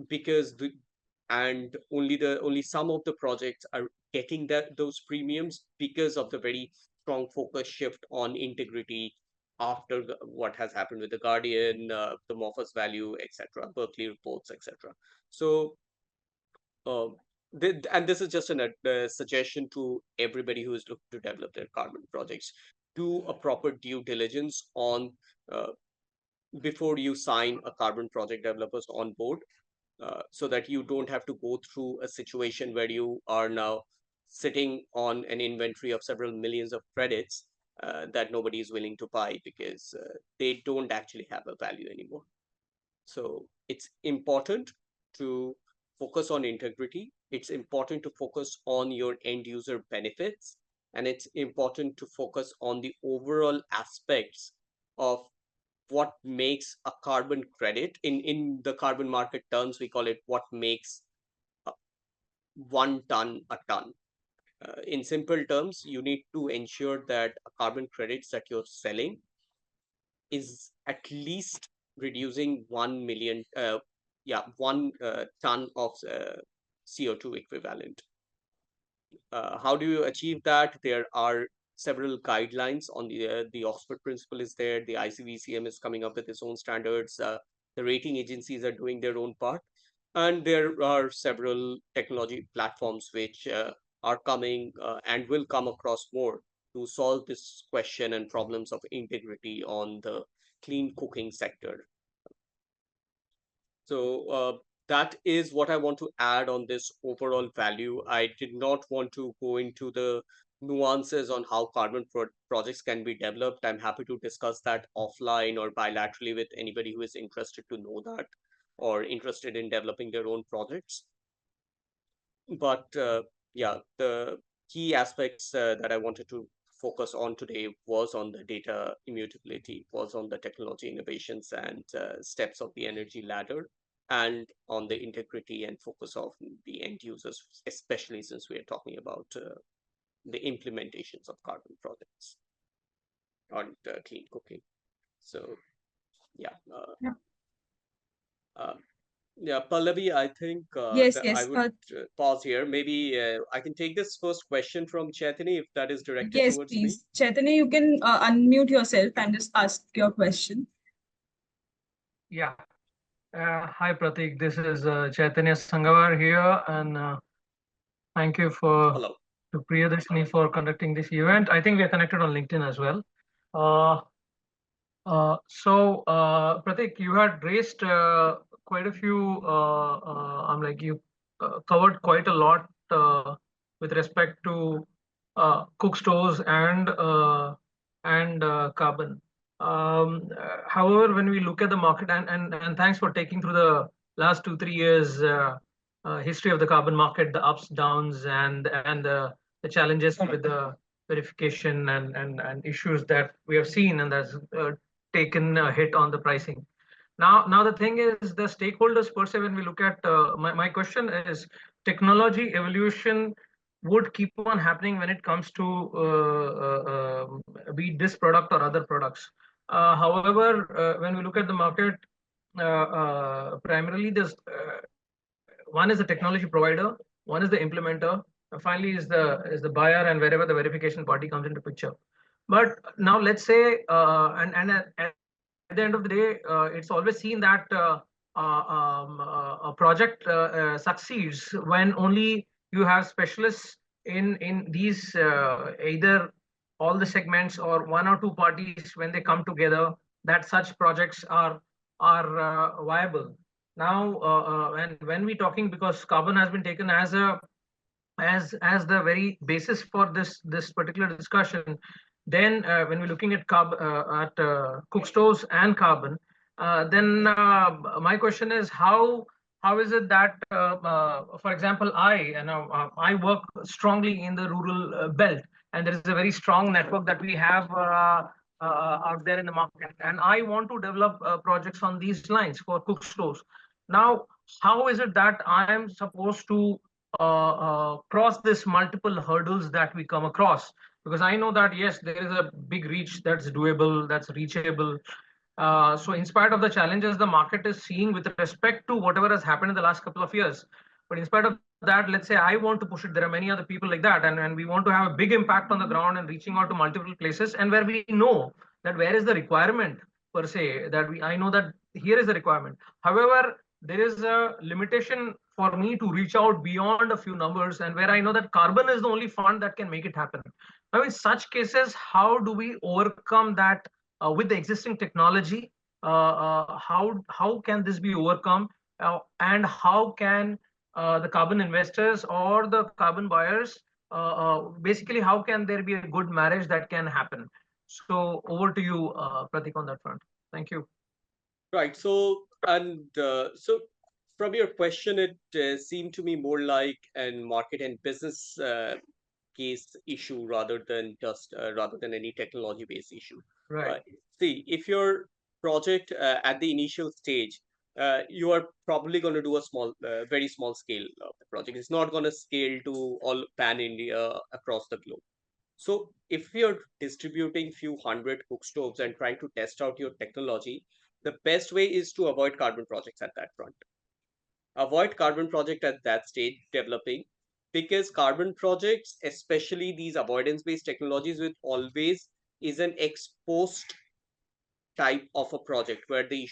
because only some of the projects are getting those premiums because of the very strong focus shift on integrity after what has happened with the Guardian, the Morphus value, etc., Berkeley reports, etc. So, um, and this is just a suggestion to everybody who is looking to develop their carbon projects. Do a proper due diligence on uh, before you sign a carbon project developers on board, so that you don't have to go through a situation where you are now sitting on an inventory of several millions of credits that nobody is willing to buy because they don't actually have a value anymore. So it's important to focus on integrity. It's important to focus on your end user benefits. And it's important to focus on the overall aspects of what makes a carbon credit. In the carbon market terms, we call it what makes 1 ton a ton. In simple terms, you need to ensure that carbon credits that you're selling is at least reducing 1 million, 1 ton of CO2 equivalent. How do you achieve that? There are several guidelines on the Oxford Principle is there. The ICVCM is coming up with its own standards. The rating agencies are doing their own part, and there are several technology platforms which are coming and will come across more to solve this question and problems of integrity on the clean cooking sector. So that is what I want to add on this overall value. I did not want to go into the nuances on how carbon projects can be developed. I'm happy to discuss that offline or bilaterally with anybody who is interested to know that or interested in developing their own projects. But yeah, the key aspects that I wanted to focus on today was on the data immutability, was on the technology innovations and steps of the energy ladder, and on the integrity and focus of the end users, especially since we are talking about the implementations of carbon projects on clean cooking. So yeah. Yeah. Yeah, Pallavi, I think Yes, that I yes. would pause here. Maybe I can take this first question from Chaitani if that is directed Yes, towards me. please. Chaitanya, you can unmute yourself and just ask your question. Yeah. Hi, Pratik. This is Chaitanya Sangawar here, and thank you Hello. to Priyadarshini for conducting this event. I think we are connected on LinkedIn as well. Pratik, you had raised quite a few. I'm like you covered quite a lot with respect to cook stores and carbon. However, when we look at the market, and thanks for taking through the last 2 3 years history of the carbon market, the ups, downs, and the challenges with the verification and issues that we have seen, and that's taken a hit on the pricing. Now the thing is, the stakeholders per se, when we look at my question is, technology evolution would keep on happening when it comes to be it this product or other products. However, when we look at the market, primarily one is the technology provider, one is the implementer, and finally is the buyer, and wherever the verification party comes into picture. But now let's say, at the end of the day, it's always seen that a project succeeds when only you have specialists in these either all the segments or one or two parties when they come together, that such projects are viable. Now, when we talking, because carbon has been taken as a as the very basis for this particular discussion, then when we're looking at cook stoves and carbon, then my question is, how is it that for example, I work strongly in the rural belt, and there is a very strong network that we have out there in the market, and I want to develop projects on these lines for cook stoves. Now, how is it that I am supposed to cross this multiple hurdles that we come across? Because I know that yes, there is a big reach that's doable, that's reachable. So in spite of the challenges the market is seeing with respect to whatever has happened in the last couple of years, but in spite of that, let's say I want to push it, there are many other people like that, and we want to have a big impact on the ground and reaching out to multiple places, and where we know that where is the requirement per se, that I know that here is the requirement. However, there is a limitation for me to reach out beyond a few numbers, and where I know that carbon is the only fund that can make it happen. Now, in such cases, how do we overcome that with the existing technology? How can this be overcome, and how can the carbon investors or the carbon buyers, basically, how can there be a good marriage that can happen? So over to you, Pratik, on that front. Thank you. Right. So from your question, it seemed to me more like an market and business case issue rather than any technology based issue. Right. See, if your project at the initial stage, you are probably going to do a very small scale of the project. It's not going to scale to all pan India across the globe. So if you're distributing few hundred cook stoves and trying to test out your technology, the best way is to avoid carbon projects at that front. Avoid carbon project at that stage developing, because carbon projects, especially these avoidance based technologies, with always is an ex post type of a project where the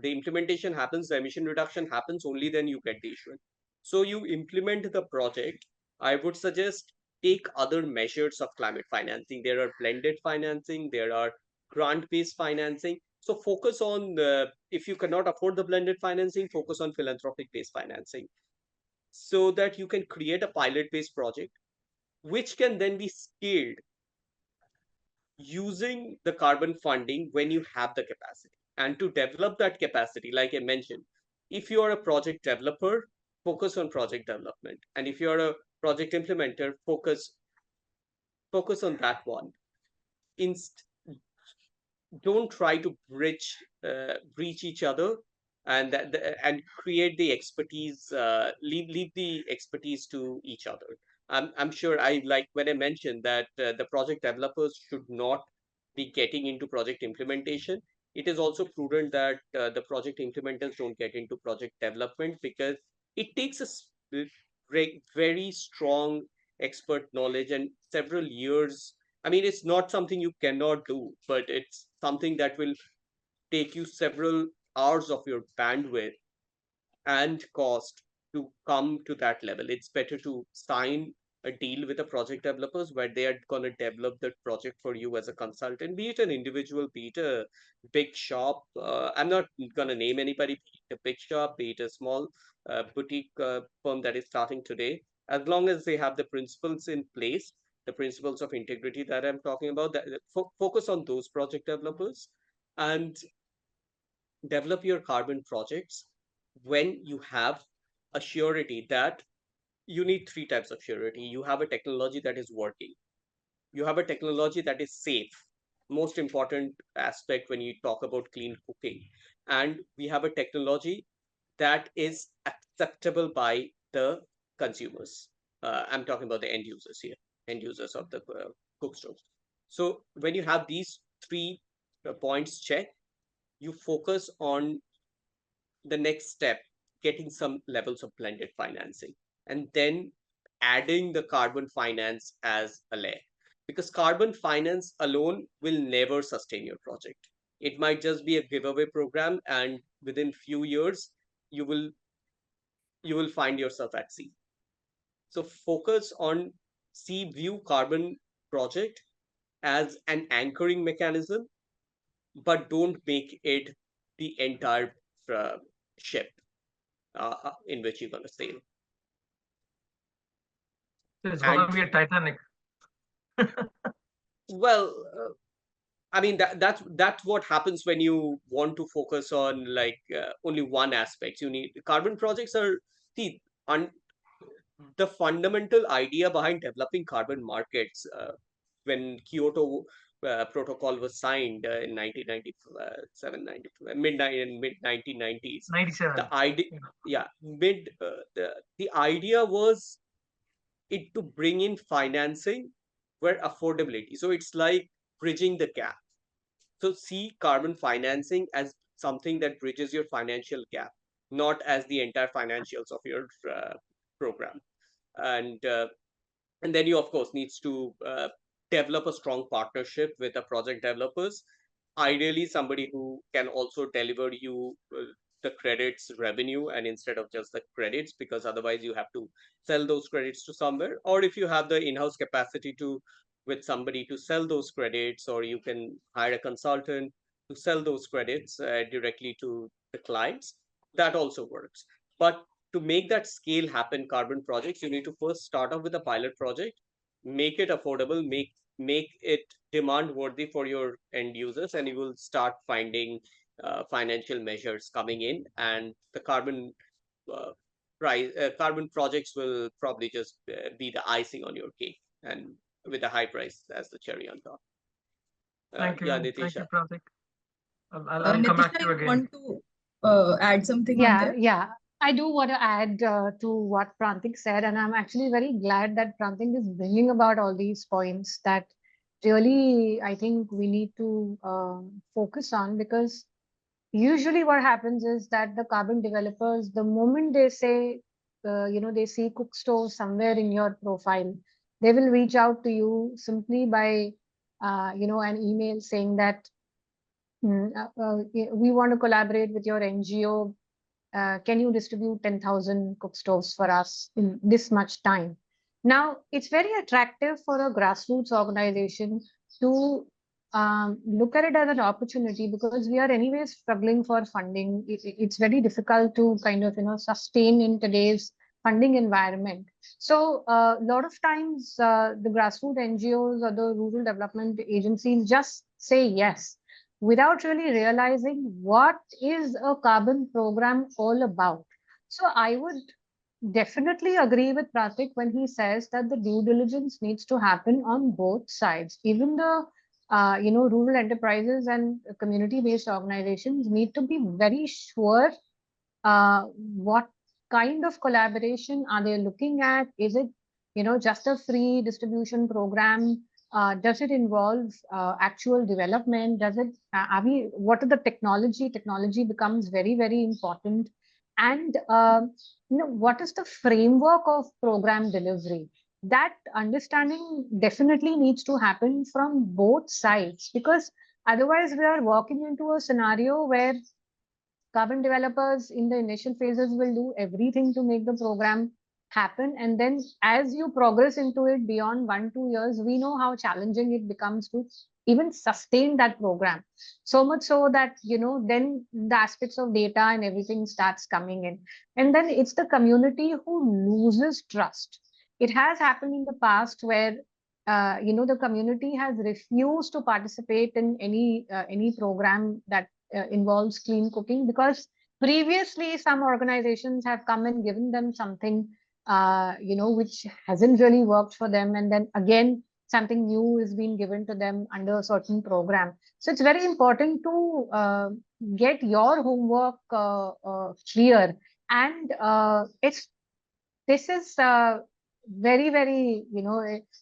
implementation happens, the emission reduction happens, only then you get the issuance. So you implement the project. I would suggest take other measures of climate financing. There are blended financing, there are grant based financing. So focus on if you cannot afford the blended financing, focus on philanthropic based financing, so that you can create a pilot based project which can then be scaled using the carbon funding when you have the capacity. And to develop that capacity, like I mentioned, if you are a project developer, focus on project development, and if you're a project implementer, focus on that one. Inst- don't try to breach each other, and create the expertise, leave the expertise to each other. I'm sure, I like when I mentioned that the project developers should not be getting into project implementation. It is also prudent that the project implementers don't get into project development, because it takes very strong expert knowledge and several years. I mean, it's not something you cannot do, but it's something that will take you several hours of your bandwidth and cost to come to that level. It's better to sign a deal with the project developers where they are going to develop the project for you as a consultant, be it an individual, be it a big shop. I'm not going to name anybody, be it a big shop, be it a small boutique firm that is starting today. As long as they have the principles in place, the principles of integrity that I'm talking about, that focus on those project developers and develop your carbon projects when you have a surety that you need three types of surety. You have a technology that is working, you have a technology that is safe, most important aspect when you talk about clean cooking, and we have a technology that is acceptable by the consumers. I'm talking about the end users here, end users of the cook stoves. So when you have these three points checked, you focus on the next step, getting some levels of blended financing, and then adding the carbon finance as a layer. Because carbon finance alone will never sustain your project. It might just be a giveaway program, and within few years, you will you will find yourself at sea. So focus on view carbon project as an anchoring mechanism, but don't make it the entire uh, ship in which you're going to sail. So it's And gonna be a Titanic. well, I mean that's what happens when you want to focus on like only one aspect. You need carbon projects are the the fundamental idea behind developing carbon markets. When Kyoto Protocol was signed in 1997, mid 1990s, 97. the idea, yeah, the idea was it to bring in financing where affordability. So it's like bridging the gap. So see carbon financing as something that bridges your financial gap, not as the entire financials of your program. And and then you of course needs to develop a strong partnership with the project developers, ideally somebody who can also deliver you the credits revenue and instead of just the credits, because otherwise you have to sell those credits to somewhere, or if you have the in-house capacity to with somebody to sell those credits, or you can hire a consultant to sell those credits directly to the clients, that also works. But to make that scale happen, carbon projects, you need to first start off with a pilot project, make it affordable, make it demand worthy for your end users, and you will start finding financial measures coming in, and the uh, carbon projects will probably just be the icing on your cake, and with a high price as the cherry on top. Thank Yeah, you. Thank you, Nitisha. Prantik. I'll come back Nitisha, to you you again. want to add something on Yeah, there? yeah. I do want to add to what Prantik said, and I'm actually very glad that Prantik is bringing about all these points that really I think we need to focus on, because usually what happens is that the carbon developers, the moment they say, they see cook stove somewhere in your profile, they will reach out to you simply by, an email saying that we want to collaborate with your NGO. Can you distribute 10,000 cook stoves for us in this much time? Now, it's very attractive for a grassroots organization to look at it as an opportunity, because we are anyways struggling for funding. It's very difficult to kind of, sustain in today's funding environment. So a lot of times the grassroots NGOs or the rural development agencies just say yes without really realizing what is a carbon program all about. So I would definitely agree with Pratik when he says that the due diligence needs to happen on both sides. Even the rural enterprises and community-based organizations need to be very sure what kind of collaboration are they looking at? Is it, just a free distribution program? Does it involve actual development? Does it, what are the technology? Technology becomes very, very important. And, what is the framework of program delivery? That understanding definitely needs to happen from both sides, because otherwise we are walking into a scenario where carbon developers in the initial phases will do everything to make the program happen, and then as you progress into it beyond 1 2 years, we know how challenging it becomes to even sustain that program, so much so that then the aspects of data and everything starts coming in, and then it's the community who loses trust. It has happened in the past where the community has refused to participate in any program that involves clean cooking, because previously some organizations have come and given them something, which hasn't really worked for them, and then again something new is being given to them under a certain program. So it's very important to get your homework clear, and this is very, very,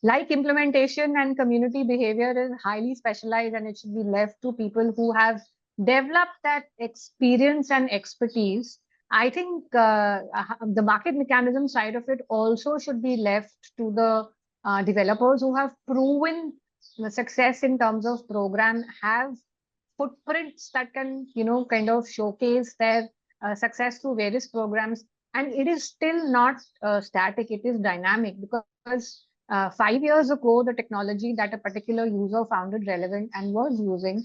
like implementation and community behavior is highly specialized, and it should be left to people who have developed that experience and expertise. I think the market mechanism side of it also should be left to the developers who have proven the success in terms of program, have footprints that can, kind of showcase their success through various programs. And it is still not static, it is dynamic, because 5 years ago, the technology that a particular user found it relevant and was using,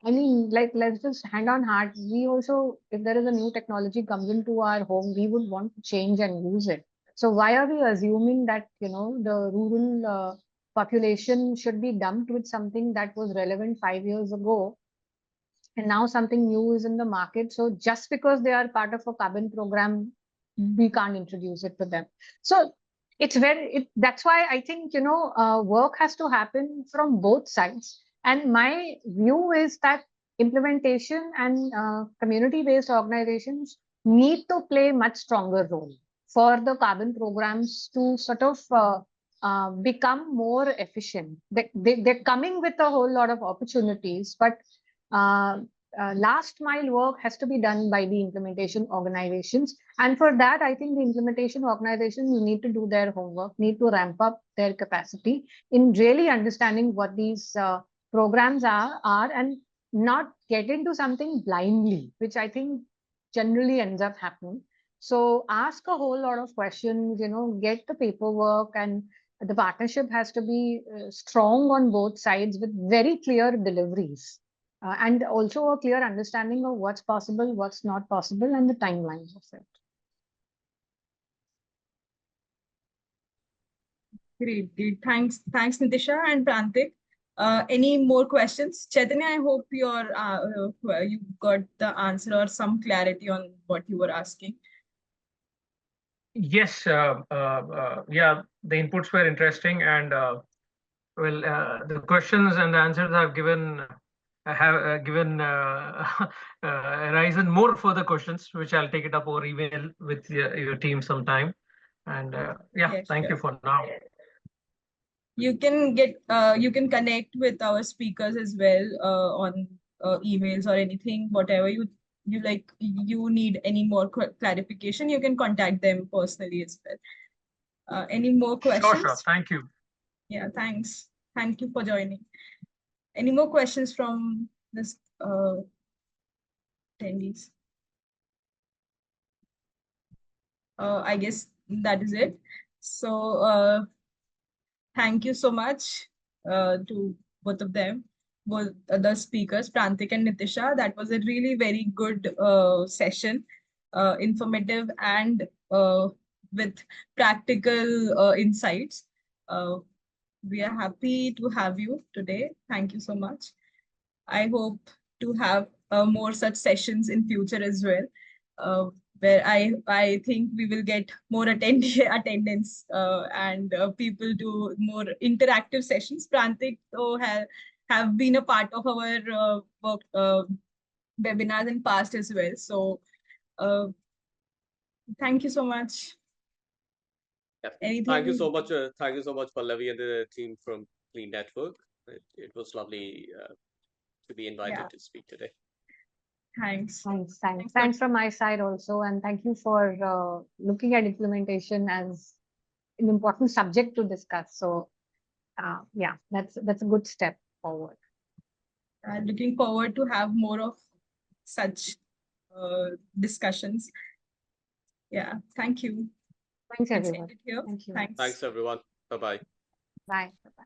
I mean, like, let's just hand on heart, we also, if there is a new technology comes into our home, we would want to change and use it. So why are we assuming that, the rural population should be dumped with something that was relevant 5 years ago, and now something new is in the market? So just because they are part of a carbon program, we can't introduce it to them. So that's why I think, work has to happen from both sides. And my view is that implementation and community-based organizations need to play much stronger role for the carbon programs to sort of become more efficient. They're coming with a whole lot of opportunities, but last mile work has to be done by the implementation organizations. And for that, I think the implementation organizations need to do their homework, need to ramp up their capacity in really understanding what these programs are, and not get into something blindly, which I think generally ends up happening. So ask a whole lot of questions, get the paperwork, and the partnership has to be strong on both sides with very clear deliveries. And also a clear understanding of what's possible, what's not possible, and the timelines of it. Great. Thanks, Nitisha and Prantik. Any more questions? Chaitanya, I hope you got the answer or some clarity on what you were asking. Yes, yeah, the inputs were interesting, and the questions and the answers have given arisen more further questions, which I'll take it up over email with your team sometime. And yeah, thank you for now. You can connect with our speakers as well on emails or anything, whatever you like. You need any more clarification, you can contact them personally as well. Any more questions? Sure. Thank you. Yeah, thanks. Thank you for joining. Any more questions from this attendees? I guess that is it. So thank you so much to both of them, both the speakers, Prantik and Nitisha. That was a really very good session, informative and with practical insights. We are happy to have you today. Thank you so much. I hope to have more such sessions in future as well, where I think we will get more attendance and people do more interactive sessions. Prantik have been a part of our work webinars in past as well. So thank you so much. Anything? Thank you so much, Pallavi and the team from Clean Network. It was lovely to be invited to speak today. Thanks From my side also, and thank you for looking at implementation as an important subject to discuss. So yeah, that's a good step forward. Looking forward to have more of such discussions. Yeah, thank you. Thanks everyone. Thank you. Thanks everyone. Bye-bye. Bye. Bye-bye.